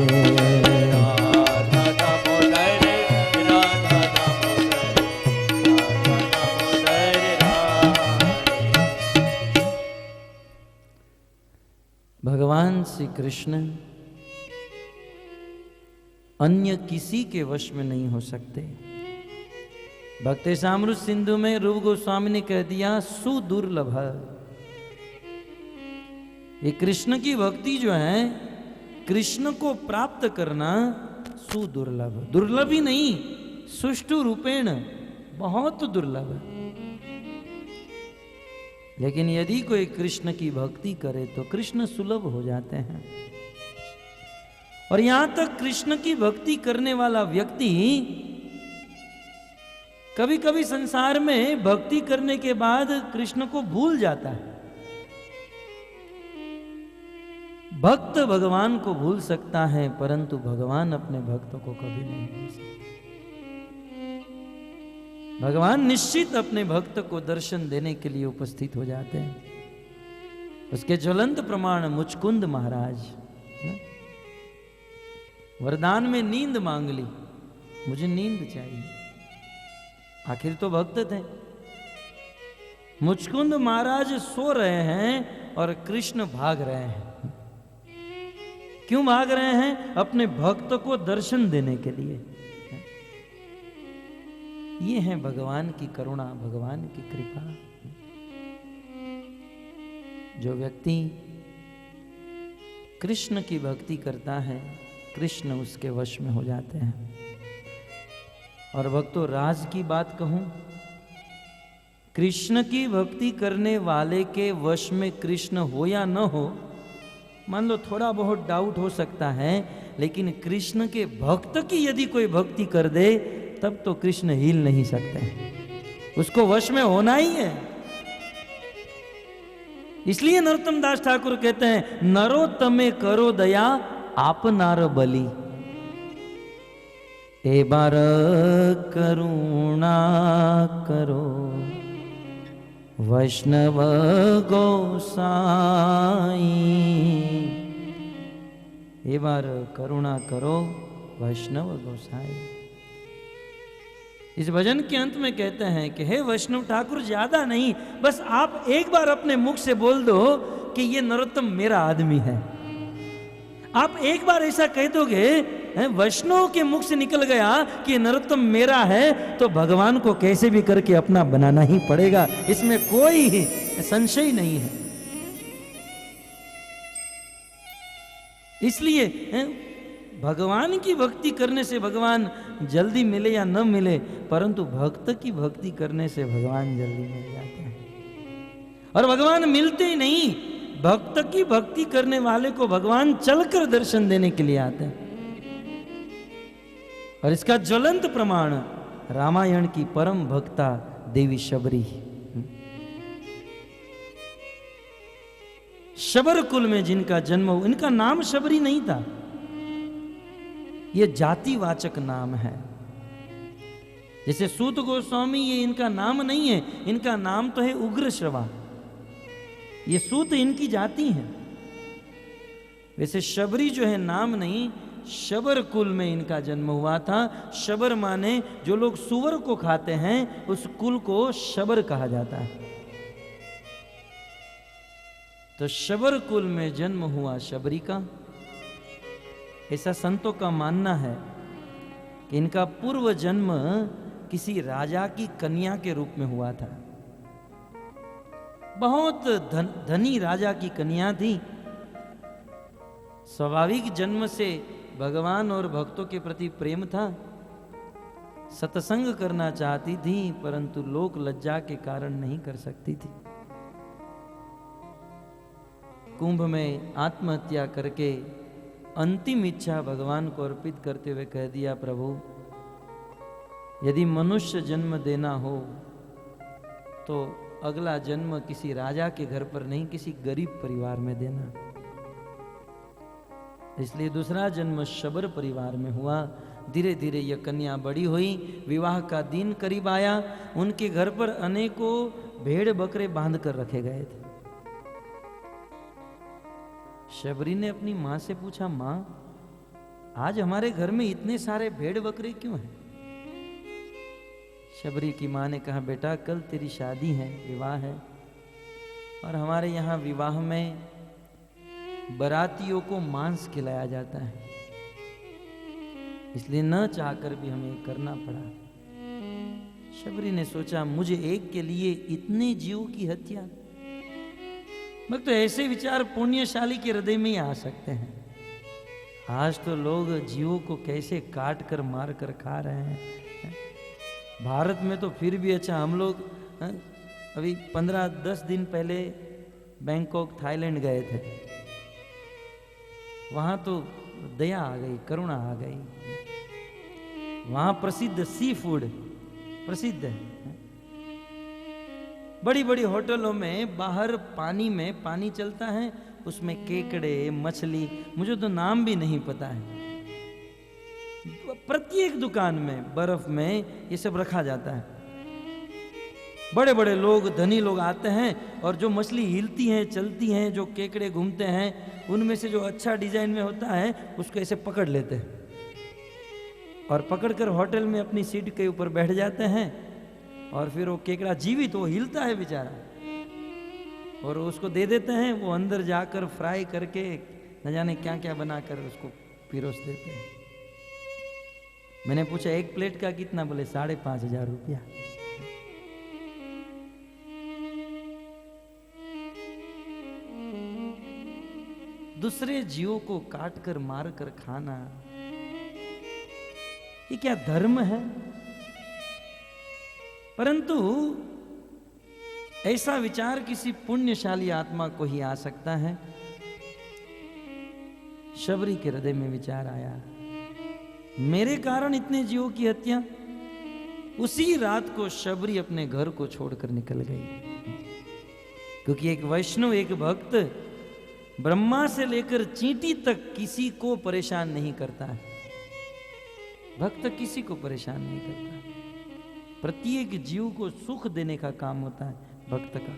Speaker 2: राधा दामोदर राधा दामोदर राधे।
Speaker 1: भगवान श्री कृष्ण अन्य किसी के वश में नहीं हो सकते। भक्तिसामृत सिंधु में रूप गोस्वामी ने कह दिया सुदुर्लभ। ये कृष्ण की भक्ति जो है, कृष्ण को प्राप्त करना सुदुर्लभ, दुर्लभ ही नहीं, सुष्ठु रूपेण बहुत दुर्लभ है। लेकिन यदि कोई कृष्ण की भक्ति करे तो कृष्ण सुलभ हो जाते हैं। और यहां तक कृष्ण की भक्ति करने वाला व्यक्ति कभी कभी संसार में भक्ति करने के बाद कृष्ण को भूल जाता है। भक्त भगवान को भूल सकता है, परंतु भगवान अपने भक्तों को कभी नहीं भूल सकते। भगवान निश्चित अपने भक्त को दर्शन देने के लिए उपस्थित हो जाते हैं। उसके ज्वलंत प्रमाण मुचकुंद महाराज वरदान में नींद मांग ली, मुझे नींद चाहिए। आखिर तो भक्त थे। मुचकुंद महाराज सो रहे हैं और कृष्ण भाग रहे हैं। क्यों भाग रहे हैं? अपने भक्त को दर्शन देने के लिए। ये है भगवान की करुणा, भगवान की कृपा। जो व्यक्ति कृष्ण की भक्ति करता है, कृष्ण उसके वश में हो जाते हैं। और भक्तों, राज की बात कहूं, कृष्ण की भक्ति करने वाले के वश में कृष्ण हो या न हो, मान लो थोड़ा बहुत डाउट हो सकता है, लेकिन कृष्ण के भक्त की यदि कोई भक्ति कर दे तब तो कृष्ण हिल नहीं सकते, उसको वश में होना ही है। इसलिए नरोत्तम दास ठाकुर कहते हैं, नरो तमे करो दया आप नार बली, ए बार करुणा करो वैष्णव गोसाई। ए बार करुणा करो वैष्णव गोसाई। इस भजन के अंत में कहते हैं कि हे वैष्णव ठाकुर, ज्यादा नहीं, बस आप एक बार अपने मुख से बोल दो कि ये नरोत्तम मेरा आदमी है। आप एक बार ऐसा कह दोगे, वैष्णव के मुख से निकल गया कि नरोत्तम मेरा है, तो भगवान को कैसे भी करके अपना बनाना ही पड़ेगा, इसमें कोई संशय नहीं है। इसलिए भगवान की भक्ति करने से भगवान जल्दी मिले या न मिले, परंतु भक्त की भक्ति करने से भगवान जल्दी मिल जाते हैं। और भगवान मिलते ही नहीं, भक्त की भक्ति करने वाले को भगवान चलकर दर्शन देने के लिए आते हैं। और इसका ज्वलंत प्रमाण रामायण की परम भक्ता देवी शबरी। शबर कुल में जिनका जन्म, इनका नाम शबरी नहीं था, यह जातिवाचक नाम है। जैसे सूत गोस्वामी, ये इनका नाम नहीं है, इनका नाम तो है उग्र श्रवा। ये सूत इनकी जाति है। वैसे शबरी जो है नाम नहीं, शबर कुल में इनका जन्म हुआ था। शबर माने जो लोग सुअर को खाते हैं, उस कुल को शबर कहा जाता है। तो शबर कुल में जन्म हुआ शबरी का। ऐसा संतों का मानना है कि इनका पूर्व जन्म किसी राजा की कन्या के रूप में हुआ था। बहुत धनी राजा की कन्या थी। स्वाभाविक जन्म से भगवान और भक्तों के प्रति प्रेम था। सत्संग करना चाहती थी, परंतु लोक लज्जा के कारण नहीं कर सकती थी। कुंभ में आत्महत्या करके अंतिम इच्छा भगवान को अर्पित करते हुए कह दिया, प्रभु यदि मनुष्य जन्म देना हो तो अगला जन्म किसी राजा के घर पर नहीं, किसी गरीब परिवार में देना। इसलिए दूसरा जन्म शबर परिवार में हुआ। धीरे धीरे यह कन्या बड़ी हुई, विवाह का दिन करीब आया। उनके घर पर अनेकों भेड़ बकरे बांध कर रखे गए थे। शबरी ने अपनी मां से पूछा, मां आज हमारे घर में इतने सारे भेड़ बकरे क्यों हैं? शबरी की मां ने कहा, बेटा कल तेरी शादी है, विवाह है, और हमारे यहाँ विवाह में बारातियों को मांस खिलाया जाता है, इसलिए न चाहकर भी हमें करना पड़ा। शबरी ने सोचा, मुझे एक के लिए इतने जीवों की हत्या? मगर तो ऐसे विचार पुण्यशाली के हृदय में ही आ सकते हैं। आज तो लोग जीवों को कैसे काट कर मार कर खा रहे हैं। भारत में तो फिर भी अच्छा, हम लोग अभी 15-10 दिन पहले बैंकॉक थाईलैंड गए थे। वहां तो दया आ गई, करुणा आ गई। वहां प्रसिद्ध सी फूड प्रसिद्ध है। बड़ी बड़ी होटलों में बाहर पानी में पानी चलता है, उसमें केकड़े, मछली, मुझे तो नाम भी नहीं पता है, प्रत्येक दुकान में बर्फ में ये सब रखा जाता है। बड़े बड़े लोग, धनी लोग आते हैं और जो मछली हिलती हैं, चलती हैं, जो केकड़े घूमते हैं, उनमें से जो अच्छा डिजाइन में होता है उसको ऐसे पकड़ लेते हैं और पकड़कर होटल में अपनी सीट के ऊपर बैठ जाते हैं। और फिर वो केकड़ा जीवित, वो हिलता है बेचारा, और उसको दे देते हैं। वो अंदर जाकर फ्राई करके न जाने क्या क्या बनाकर उसको पिरोस देते हैं। मैंने पूछा, एक प्लेट का कितना? बोले 5,500 रुपया। दूसरे जीवों को काट कर मार कर खाना, ये क्या धर्म है? परंतु ऐसा विचार किसी पुण्यशाली आत्मा को ही आ सकता है। शबरी के हृदय में विचार आया, मेरे कारण इतने जीवों की हत्या। उसी रात को शबरी अपने घर को छोड़कर निकल गई, क्योंकि एक वैष्णव, एक भक्त ब्रह्मा से लेकर चींटी तक किसी को परेशान नहीं करता है। भक्त किसी को परेशान नहीं करता, प्रत्येक जीव को सुख देने का काम होता है भक्त का।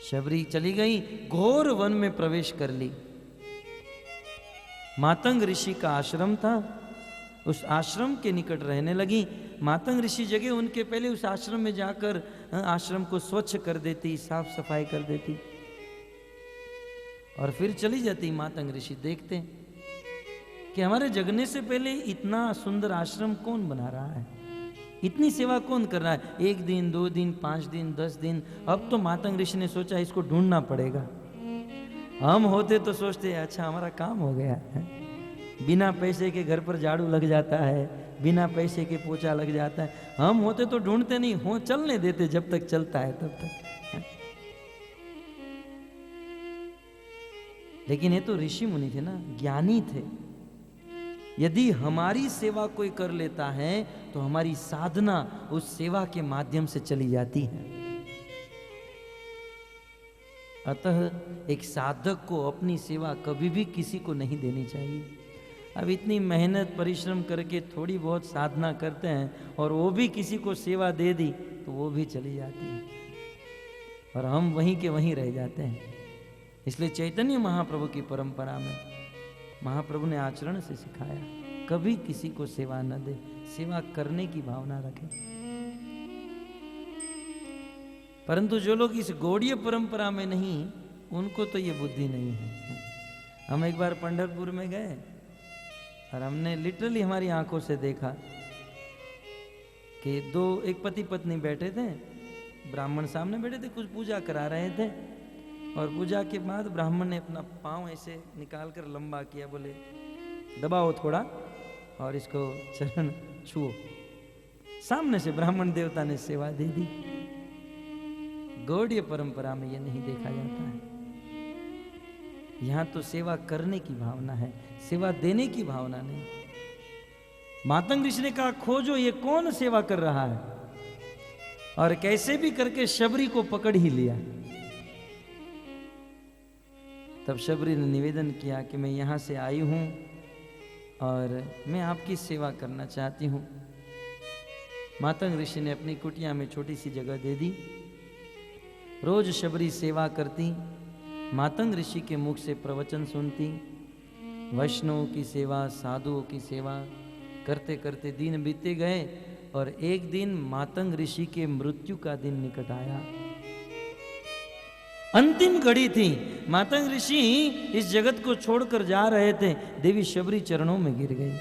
Speaker 1: शबरी चली गई, घोर वन में प्रवेश कर ली। मातंग ऋषि का आश्रम था, उस आश्रम के निकट रहने लगी। मातंग ऋषि जगह उनके पहले उस आश्रम में जाकर आश्रम को स्वच्छ कर देती, साफ सफाई कर देती और फिर चली जाती। मातंग ऋषि देखते कि हमारे जगने से पहले इतना सुंदर आश्रम कौन बना रहा है, इतनी सेवा कौन कर रहा है? 1 दिन, 2 दिन, 5 दिन, 10 दिन। अब तो मातंग ऋषि ने सोचा इसको ढूंढना पड़ेगा। हम होते तो सोचते अच्छा हमारा काम हो गया है, बिना पैसे के घर पर झाड़ू लग जाता है, बिना पैसे के पोछा लग जाता है। हम होते तो ढूंढते नहीं, हो चलने देते, जब तक चलता है तब तक। लेकिन ये तो ऋषि मुनि थे ना, ज्ञानी थे। यदि हमारी सेवा कोई कर लेता है तो हमारी साधना उस सेवा के माध्यम से चली जाती है। अतः एक साधक को अपनी सेवा कभी भी किसी को नहीं देनी चाहिए। अब इतनी मेहनत परिश्रम करके थोड़ी बहुत साधना करते हैं और वो भी किसी को सेवा दे दी तो वो भी चली जाती है और हम वहीं के वहीं रह जाते हैं। इसलिए चैतन्य महाप्रभु की परंपरा में महाप्रभु ने आचरण से सिखाया, कभी किसी को सेवा न दे, सेवा करने की भावना रखें। परंतु जो लोग इस गौड़ीय परंपरा में नहीं, उनको तो ये बुद्धि नहीं है। हम एक बार पंढरपुर में गए और हमने लिटरली हमारी आंखों से देखा कि एक पति पत्नी बैठे थे, ब्राह्मण सामने बैठे थे, कुछ पूजा करा रहे थे और पूजा के बाद ब्राह्मण ने अपना पाँव ऐसे निकाल कर लंबा किया, बोले दबाओ थोड़ा और इसको चरण छुओ। सामने से ब्राह्मण देवता ने सेवा दे दी। गौड़ीय परंपरा में यह नहीं देखा जाता है। यहां तो सेवा करने की भावना है, सेवा देने की भावना नहीं। मातंग ऋषि ने कहा खोजो ये कौन सेवा कर रहा है, और कैसे भी करके शबरी को पकड़ ही लिया। तब शबरी ने निवेदन किया कि मैं यहाँ से आई हूँ और मैं आपकी सेवा करना चाहती हूँ। मातंग ऋषि ने अपनी कुटिया में छोटी सी जगह दे दी। रोज शबरी सेवा करती, मातंग ऋषि के मुख से प्रवचन सुनती, वैष्णवों की सेवा, साधुओं की सेवा करते करते दिन बीते गए और एक दिन मातंग ऋषि के मृत्यु का दिन निकट आया। अंतिम घड़ी थी। मातंग ऋषि इस जगत को छोड़कर जा रहे थे। देवी शबरी चरणों में गिर गई।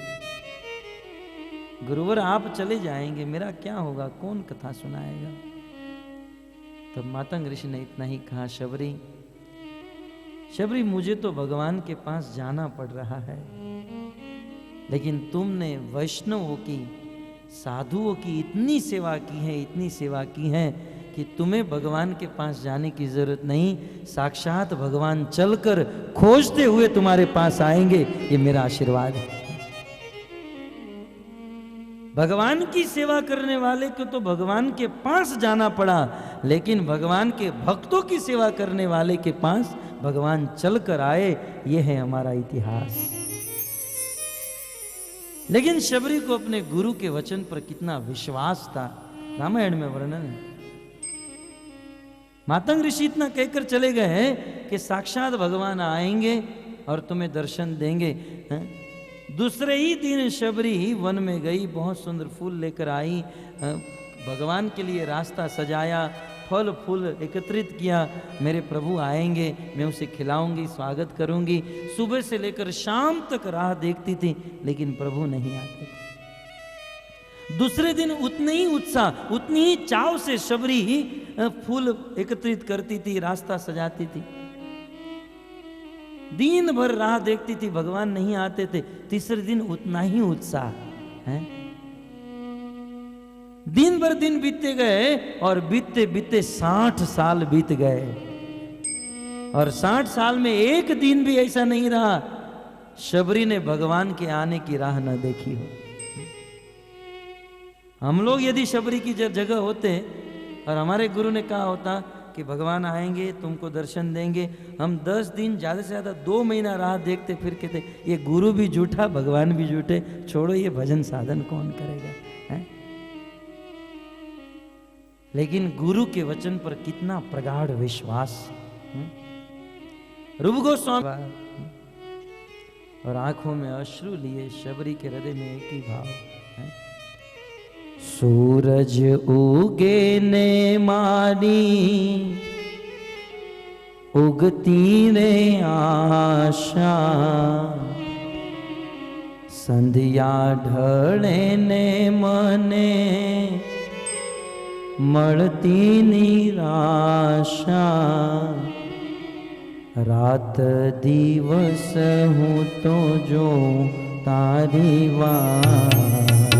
Speaker 1: गुरुवर आप चले जाएंगे, मेरा क्या होगा, कौन कथा सुनाएगा। तब मातंग ऋषि ने इतना ही कहा, शबरी शबरी मुझे तो भगवान के पास जाना पड़ रहा है, लेकिन तुमने वैष्णवों की, साधुओं की इतनी सेवा की है, इतनी सेवा की है कि तुम्हें भगवान के पास जाने की जरूरत नहीं। साक्षात भगवान चलकर खोजते हुए तुम्हारे पास आएंगे, ये मेरा आशीर्वाद है। भगवान की सेवा करने वाले को तो भगवान के पास जाना पड़ा, लेकिन भगवान के भक्तों की सेवा करने वाले के पास भगवान चलकर आए। यह है हमारा इतिहास। लेकिन शबरी को अपने गुरु के वचन पर कितना विश्वास था, रामायण में वर्णन है। मातंग ऋषि इतना कहकर चले गए कि साक्षात भगवान आएंगे और तुम्हें दर्शन देंगे। दूसरे ही दिन शबरी वन में गई, बहुत सुंदर फूल लेकर आई, भगवान के लिए रास्ता सजाया, फल फूल एकत्रित किया। मेरे प्रभु आएंगे, मैं उसे खिलाऊंगी, स्वागत करूंगी। सुबह से लेकर शाम तक राह देखती थी, लेकिन प्रभु नहीं आते थे। दूसरे दिन उतने ही उत्साह, उतनी ही चाव से शबरी फूल एकत्रित करती थी, रास्ता सजाती थी। दिन भर राह देखती थी, भगवान नहीं आते थे। तीसरे दिन उतना ही उत्साह है। दिन भर दिन बीतते गए और बीतते बीतते 60 साल बीत गए और 60 साल में एक दिन भी ऐसा नहीं रहा शबरी ने भगवान के आने की राह न देखी हो। हम लोग यदि शबरी की जगह होते और हमारे गुरु ने कहा होता कि भगवान आएंगे, तुमको दर्शन देंगे, हम 10 दिन, ज्यादा से ज्यादा 2 महीना राह देखते फिर कहते ये गुरु भी झूठा, भगवान भी झूठे, छोड़ो ये भजन साधन कौन करेगा, है? लेकिन गुरु के वचन पर कितना प्रगाढ़ विश्वास। रूप गोस्वामी और आंखों में अश्रु लिए शबरी के हृदय में एक ही भाव है। सूरज उगे ने मारी उगती रे आशा, संध्या ढळे ने मने મળતી નિરાશા, રાત દિવસ હું તો જો તારી વાત,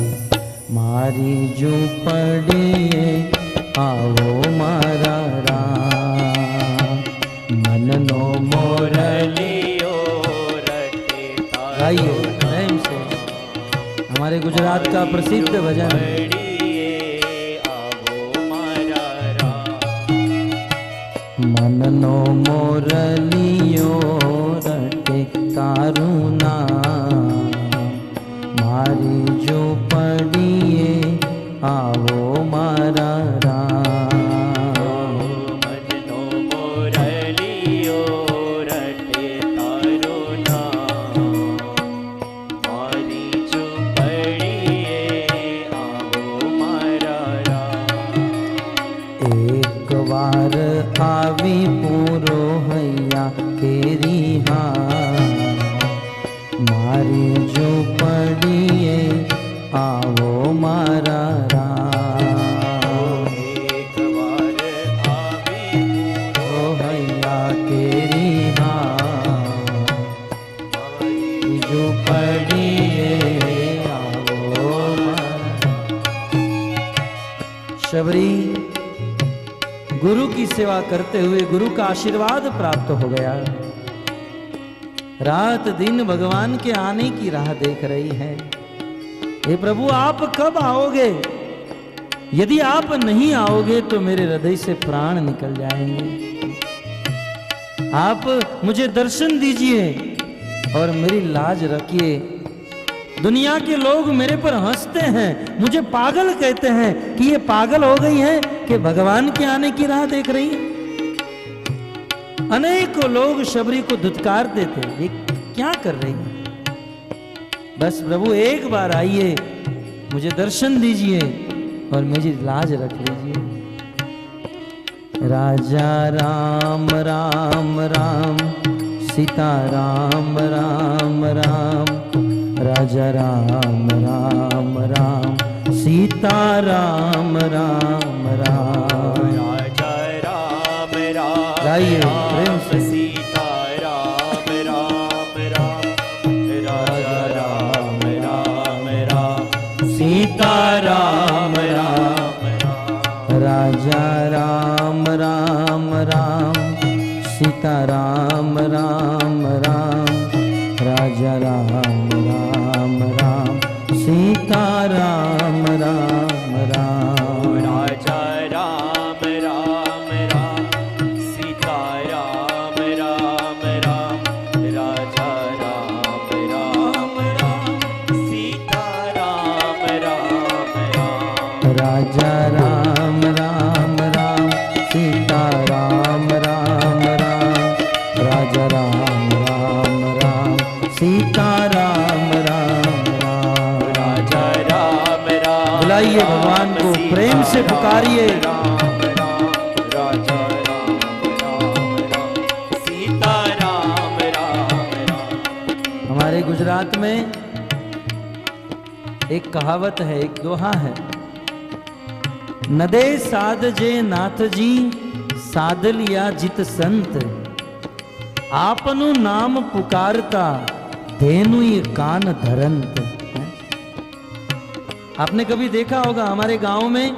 Speaker 1: મારી ઝૂંપડીએ આવો મારા રામ, મનનો મોરલીઓ રટે તારો પ્રેમ से हमारे गुजरात का प्रसिद्ध भजन मननो मोरलियो रटे कारुना, मारी जो पड़िए आवो मारा राम,
Speaker 2: मननो मोरलियो रटे कारुना, मारी जो पड़िए आवो मारा राम।
Speaker 1: एक बार आवी पूरो हैया केरी हाँ, मारी जो पड़िए आवो मारा राम,
Speaker 2: एक बार आवी
Speaker 1: पूरो हैया केरी हाँ, मारी जो पड़िए आवो मारा। शबरी गुरु की सेवा करते हुए गुरु का आशीर्वाद प्राप्त हो गया। रात दिन भगवान के आने की राह देख रही है। हे प्रभु आप कब आओगे? यदि आप नहीं आओगे तो मेरे हृदय से प्राण निकल जाएंगे। आप मुझे दर्शन दीजिए और मेरी लाज रखिए। दुनिया के लोग मेरे पर हंसते हैं, मुझे पागल कहते हैं कि ये पागल हो गई है कि भगवान के आने की राह देख रही है। अनेकों लोग शबरी को धुतकार देते, ये क्या कर रही है? बस प्रभु एक बार आइए, मुझे दर्शन दीजिए और मेरी लाज रख लीजिए। राजा राम राम राम, सीता राम राम राम, राजा राम राम राम, सीता राम राम राम।
Speaker 2: राजा राम राम
Speaker 1: गाइए प्रेम से।
Speaker 2: सीता राम राम राम, राजा राम राम राम,
Speaker 1: सीता राम राम, राजा राम राम राम, सीता राम राम राम, राजा राम राम राम, सीता राम राम राम।
Speaker 2: राजा राम राम राम, सीता राम राम राम, राजा राम राम राम, सीता राम राम राम।
Speaker 1: राजा राम राम राम, सीता राम राम राम, राजा राम राम राम, सीता राम राम राम।
Speaker 2: राजा राम राम,
Speaker 1: बुलाइए भगवान को, प्रेम से पुकारिए।
Speaker 2: राम राम, राजा राम राम राम, सीता राम राम राम।
Speaker 1: हमारे गुजरात में एक कहावत है, एक दोहा है, नदे साध जे नाथ जी, साध लिया जित संत, आपनु नाम पुकारता, धेनुई कान धरंत। आपने कभी देखा होगा हमारे गांव में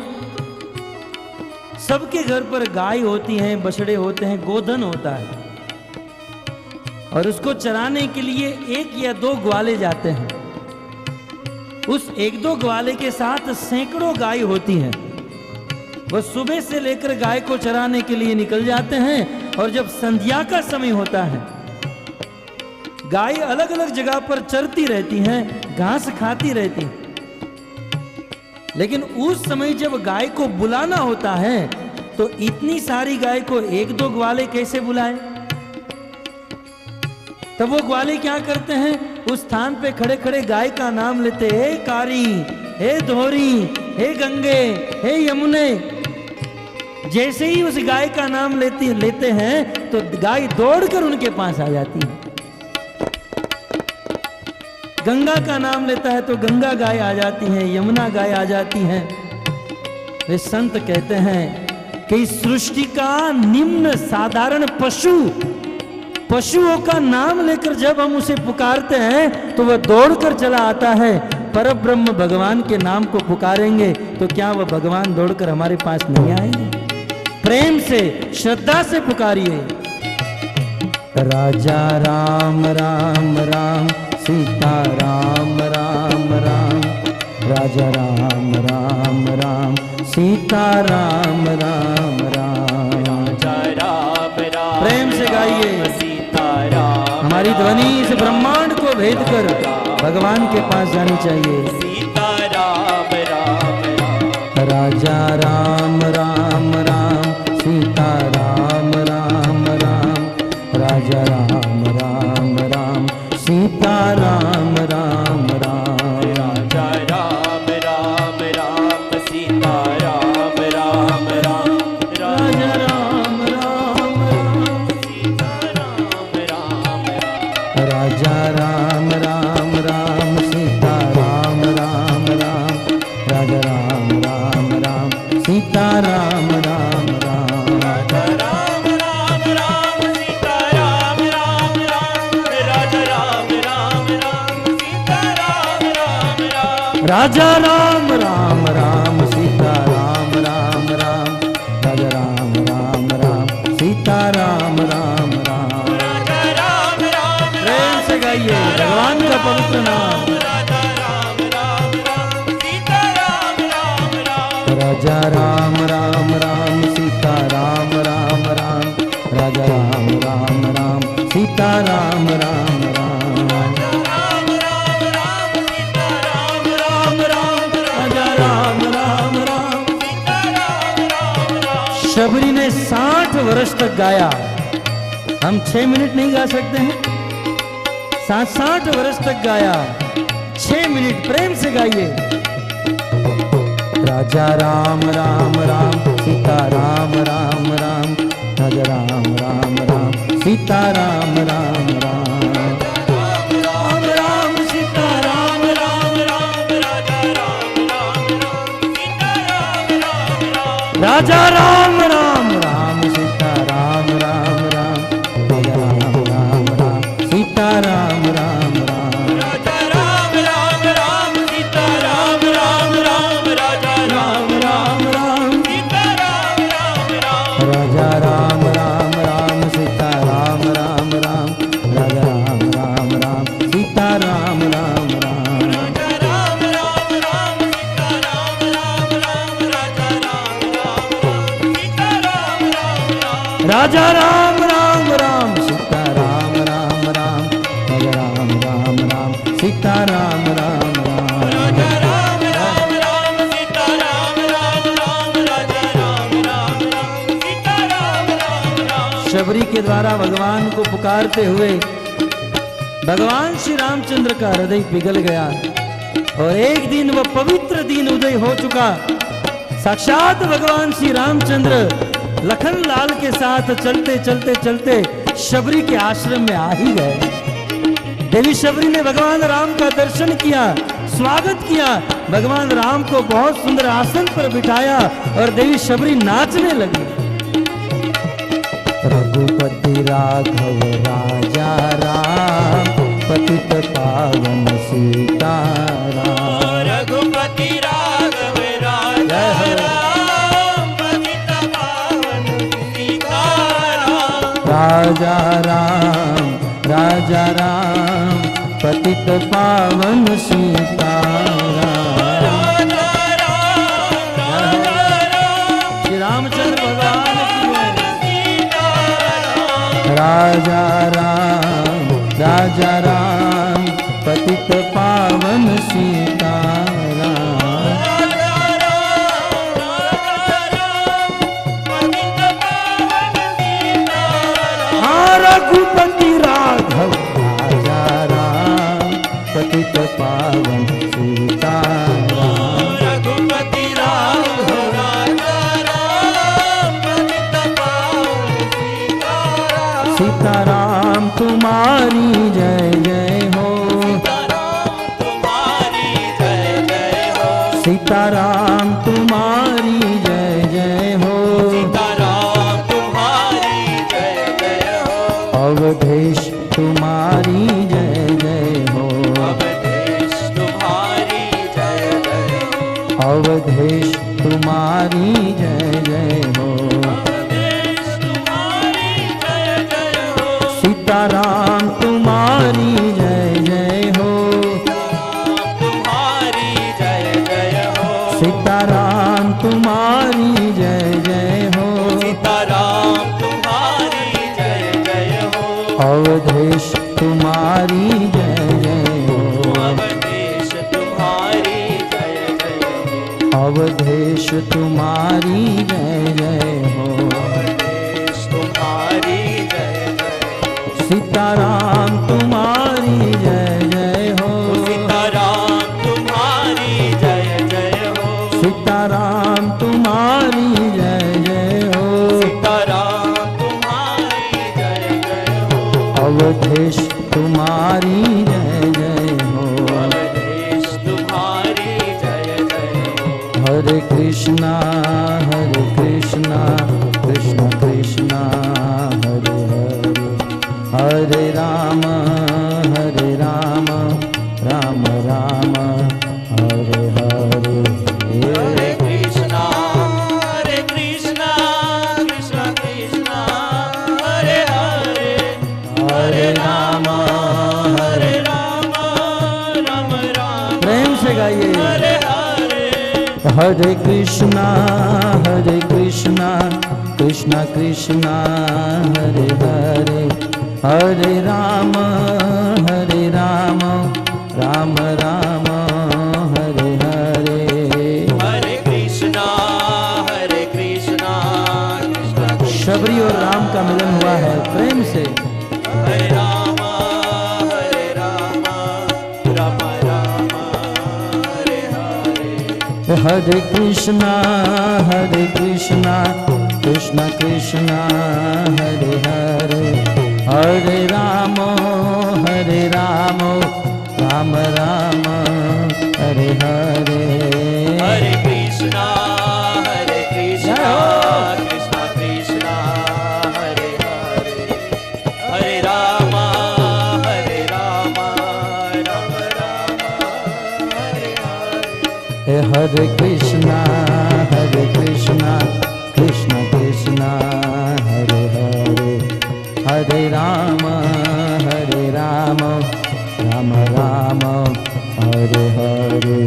Speaker 1: सबके घर पर गाय होती हैं, बछड़े होते हैं, गोधन होता है, और उसको चराने के लिए एक या दो ग्वाले जाते हैं। उस एक दो ग्वाले के साथ सैकड़ों गाय होती हैं। वह सुबह से लेकर गाय को चराने के लिए निकल जाते हैं, और जब संध्या का समय होता है, गाय अलग अलग जगह पर चरती रहती हैं, घास खाती रहती हैं। लेकिन उस समय जब गाय को बुलाना होता है तो इतनी सारी गाय को एक दो ग्वाले कैसे बुलाए? तब वो ग्वाले क्या करते हैं, उस स्थान पे खड़े खड़े गाय का नाम लेते, हे कारी, हे धोरी, हे गंगे, हे यमुने। जैसे ही उस गाय का नाम लेते हैं तो गाय दौड़कर उनके पास आ जाती है। गंगा का नाम लेता है तो गंगा गाय आ जाती है, यमुना गाय आ जाती है। वे संत कहते हैं कि इस सृष्टि का निम्न साधारण पशुओं का नाम लेकर जब हम उसे पुकारते हैं तो वह दौड़कर चला आता है। परब्रह्म भगवान के नाम को पुकारेंगे तो क्या वह भगवान दौड़कर हमारे पास नहीं आएंगे? प्रेम से, श्रद्धा से पुकारिए। राजा राम राम राम, सीता राम राम राम, राजा राम राम राम, सीता राम राम राम।
Speaker 2: राजा राम राम,
Speaker 1: प्रेम से गाइए।
Speaker 2: सीता राम,
Speaker 1: हमारी ध्वनि इस ब्रह्मांड को भेद कर भगवान के पास जानी चाहिए।
Speaker 2: सीता राम राम राम।
Speaker 1: राजा राम राम राम, सीता राम राम राम, राजा राम राम राम, सीता राम राम राम।
Speaker 2: राजा राम राम राम, सीता राम राम राम,
Speaker 1: राजा राम राम राम,
Speaker 2: सीता राम राम राम।
Speaker 1: राजा राम राम राम, सीता राम राम राम, राजा राम राम राम, सीता राम राम राम।
Speaker 2: राजा राम राम राम, सीता राम राम राम, राजा राम राम राम, सीता राम राम राम।
Speaker 1: राजा राम राम राम, सीता राम राम राम, राजा राम राम राम, सीता राम राम राम।
Speaker 2: राजा राम राम
Speaker 1: प्रेम से गाइए भगवान का पवित्र नाम।
Speaker 2: राजा राम राम राम, सीता राम राम राम।
Speaker 1: राजा राम राम राम सीता राम राम राम, राजा राम राम राम सीता राम राम राम,
Speaker 2: राम राम राम सीता राम राम राम,
Speaker 1: राजा राम राम राम।
Speaker 2: सीता राम राम राम।
Speaker 1: शबरी ने 60 वर्ष तक गाया। हम 6 मिनट नहीं गा सकते हैं? 60 वर्ष तक गाया। 6 मिनट प्रेम से गाइए। राजा राम राम राम सीता राम राम राम, राजा राम राम राम सीता राम राम राम,
Speaker 2: राम राम सीता राम राम राम, राजा राम राम राम सीता राम राम राम,
Speaker 1: राजा राम राम राम सीता राम राम राम, राजा राम राम राम सीता राम राम राम,
Speaker 2: राजा राम राम राम सीता राम राम राम, राजा राम
Speaker 1: राम राम
Speaker 2: सीता राम राम राम,
Speaker 1: राजा राम राम राम सीता राम राम राम, राजा राम राम राम सीता राम राम राम,
Speaker 2: राजा राम राम राम सीता राम राम राम, राजा राम राम राम सीता राम राम राम,
Speaker 1: राजा राम राम राम सीता राम राम राम, राजा राम राम राम सीता राम राम राम,
Speaker 2: राजा राम राम राम सीता राम राम राम, राजा राम राम राम सीता राम राम राम।
Speaker 1: शबरी के द्वारा भगवान को पुकारते हुए भगवान श्री रामचंद्र का हृदय पिघल गया और एक दिन वह पवित्र दिन उदय हो चुका। साक्षात भगवान श्री रामचंद्र लखन लाल के साथ चलते चलते चलते शबरी के आश्रम में आ ही गए। देवी शबरी ने भगवान राम का दर्शन किया, स्वागत किया, भगवान राम को बहुत सुंदर आसन पर बिठाया और देवी शबरी नाचने लगी। रघुपति राघव राजा राम, पतित पावन सीताराम,
Speaker 2: रघुपति राघव राजा राम, पतित पावन सीताराम,
Speaker 1: राजा राम राजा राम, पतित पावन सीताराम,
Speaker 2: राजा राम राजा राम
Speaker 1: श्री रामचंद्र भगवान की जय।
Speaker 2: सीताराम,
Speaker 1: राजा राम पतित पावन सीताराम,
Speaker 2: राजा राम पतित पावन सीताराम,
Speaker 1: हाँ रघुपति राघव राजा राम, पतित पावन सीताराम,
Speaker 2: रघुपति राघव राजा राम, पतित पावन सीताराम,
Speaker 1: सीताराम तुम्हारी जय जय हो,
Speaker 2: सीताराम तुम्हारी जय जय हो,
Speaker 1: सीताराम तुम्हारी जय जय हो,
Speaker 2: सीताराम तुम्हारी जय जय हो,
Speaker 1: अवधेश तुम्हारी जय जय हो,
Speaker 2: अवधेश तुम्हारी जय जय हो,
Speaker 1: अवधेश तुम्हारी जय जय हो,
Speaker 2: अवधेश तुम्हारी जय जय हो,
Speaker 1: सीताराम तुम्हारी जय जय हो,
Speaker 2: तुम्हारी जय जय हो,
Speaker 1: हरे कृष्णा कृष्णा कृष्णा हरे हरे, हरे राम राम राम हरे हरे।
Speaker 2: हरे कृष्णा कृष्णा
Speaker 1: शबरी और राम का मिलन हुआ है, प्रेम से।
Speaker 2: हरे राम राम राम हरे हरे।
Speaker 1: हरे कृष्णा कृष्णा कृष्णा हरे हरे, हरे राम राम राम हरे हरे।
Speaker 2: हरे कृष्णा कृष्णा कृष्णा हरे हरे, हरे राम राम राम हरे हरे।
Speaker 1: हरे कृष्णा कृष्णा कृष्णा हरे हरे, हरे राम राम राम हरे हरे।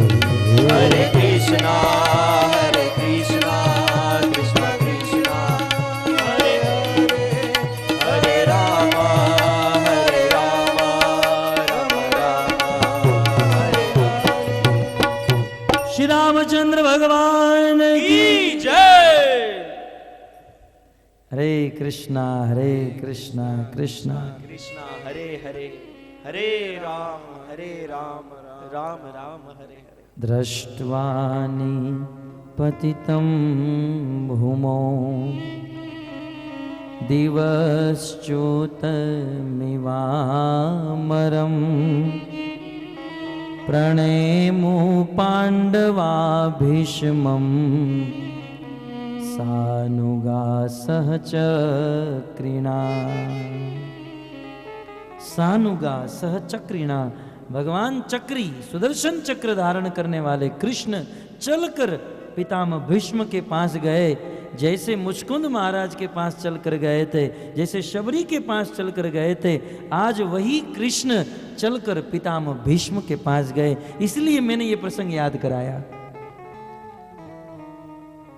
Speaker 2: हरे कृष्णा कृष्णा कृष्णा हरे हरे, हरे राम राम राम हरे हरे।
Speaker 1: श्री रामचंद्र भगवान की
Speaker 2: की जय।
Speaker 1: हरे कृष्णा कृष्णा
Speaker 2: कृष्णा हरे हरे, हरे राम राम राम हरे हरे।
Speaker 1: दृष्ट्वानि पतितं भूमौ दिवश्च्युतमिवामरम्, प्रणेमु पाण्डवा भीष्मं सानुगा सहचक्रिणा। सानुगा सहचक्रिणा, भगवान चक्री सुदर्शन चक्र धारण करने वाले कृष्ण चलकर पितामह भीष्म के पास गए, जैसे मुचकुंद महाराज के पास चलकर गए थे, जैसे शबरी के पास चलकर गए थे, आज वही कृष्ण चलकर पितामह भीष्म के पास गए। इसलिए मैंने ये प्रसंग याद कराया।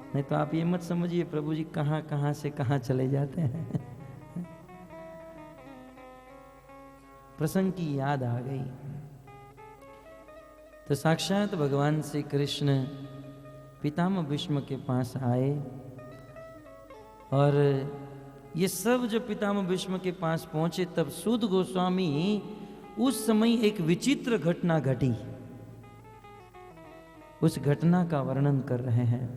Speaker 1: नहीं तो आप ये मत समझिए प्रभु जी कहां कहां से कहां चले जाते हैं। प्रसंग की याद आ गई तो साक्षात भगवान श्री कृष्ण पितामह भीष्म के पास आए, और ये सब जब पितामह भीष्म के पास पहुंचे तब सूत गोस्वामी उस समय एक विचित्र घटना घटी, उस घटना का वर्णन कर रहे हैं।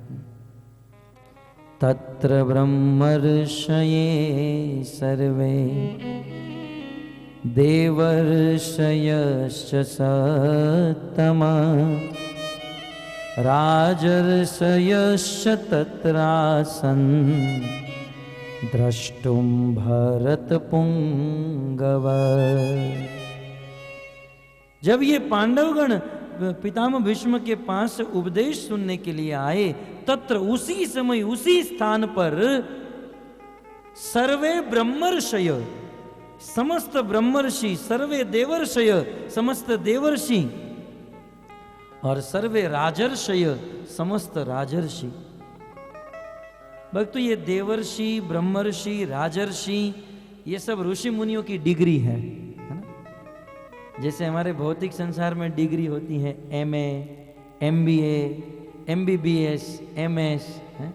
Speaker 1: तत्र ब्रह्मर्षये सर्वे देवर्षयश्च सत्तमा, राजर्षयश्च तत्रासन् द्रष्टुं भरतपुंगव। जब ये पांडवगण पितामह भीष्म के पास उपदेश सुनने के लिए आए, तत्र उसी समय उसी स्थान पर सर्वे ब्रह्मर्षय, समस्त ब्रह्मर्षि, सर्वे देवर्षय, समस्त देवर्षि, और सर्वे राजर्षय, समस्त राजर्षि। भक्तों ये देवर्षि, ब्रह्मर्षि, राजर्षि ये सब ऋषि मुनियों की डिग्री है ना। जैसे हमारे भौतिक संसार में डिग्री होती है MA, MBA, MBBS, MS है?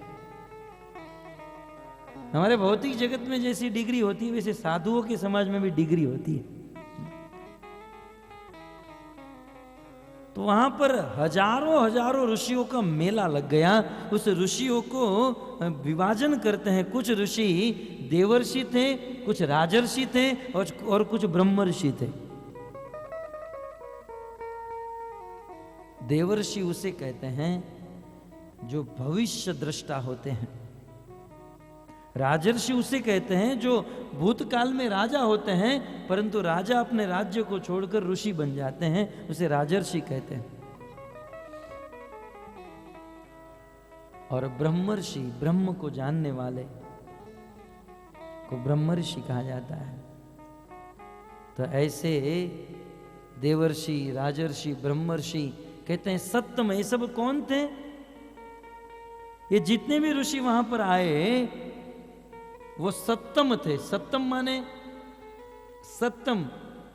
Speaker 1: हमारे भौतिक जगत में जैसी डिग्री होती है वैसे साधुओं के समाज में भी डिग्री होती है। तो वहां पर हजारों ऋषियों का मेला लग गया। उस ऋषियों को विभाजन करते हैं, कुछ ऋषि देवर्षि थे, कुछ राजर्षि थे और कुछ ब्रह्मर्षि थे। देवर्षि उसे कहते हैं जो भविष्य दृष्टा होते हैं, राजर्षि उसे कहते हैं जो भूतकाल में राजा होते हैं परंतु राजा अपने राज्य को छोड़कर ऋषि बन जाते हैं, उसे राजर्षि कहते हैं। और ब्रह्मर्षि, ब्रह्म को जानने वाले को ब्रह्मर्षि कहा जाता है। तो ऐसे देवर्षि, राजर्षि, ब्रह्मर्षि कहते हैं। सत्तम ये सब कौन थे? ये जितने भी ऋषि वहां पर आए वो सत्तम थे। सत्तम माने सत्तम,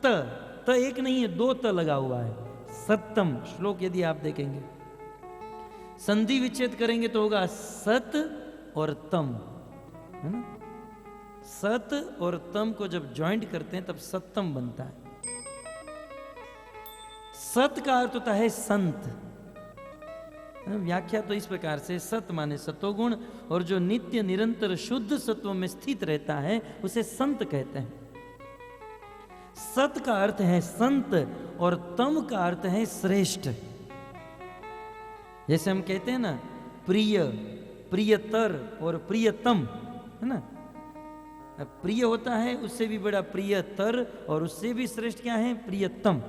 Speaker 1: त एक नहीं है, दो त लगा हुआ है, सत्तम। श्लोक यदि आप देखेंगे, संधि विच्छेद करेंगे तो होगा सत और तम, है ना। सत और तम को जब ज्वाइंट करते हैं तब सत्तम बनता है। सत का अर्थ होता है संत। व्याख्या तो इस प्रकार से, सत माने सतोगुण, और जो नित्य निरंतर शुद्ध सत्व में स्थित रहता है उसे संत कहते हैं। सत का अर्थ है संत और तम का अर्थ है श्रेष्ठ। जैसे हम कहते हैं ना प्रिय, प्रियतर और प्रियतम, है ना। प्रिय होता है, उससे भी बड़ा प्रियतर, और उससे भी श्रेष्ठ क्या है, प्रियतम।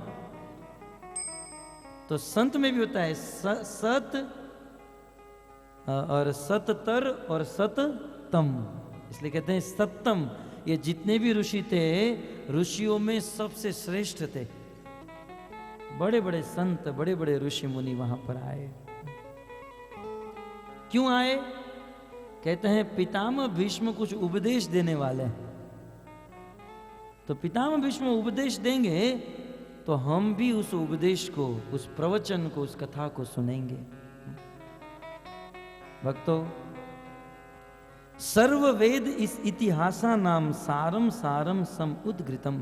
Speaker 1: तो संत में भी होता है सत और सततर और सततम, इसलिए कहते हैं सत्तम। ये जितने भी ऋषि थे, ऋषियों में सबसे श्रेष्ठ थे। बड़े बड़े संत, बड़े बड़े ऋषि मुनि वहां पर आए। क्यों आए? कहते हैं पितामह भीष्म कुछ उपदेश देने वाले हैं। तो पितामह भीष्म उपदेश देंगे तो हम भी उस उपदेश को, उस प्रवचन को, उस कथा को सुनेंगे। भक्तों, सर्व वेद इस इतिहासा नाम सारम सारम सम उद्घृतम।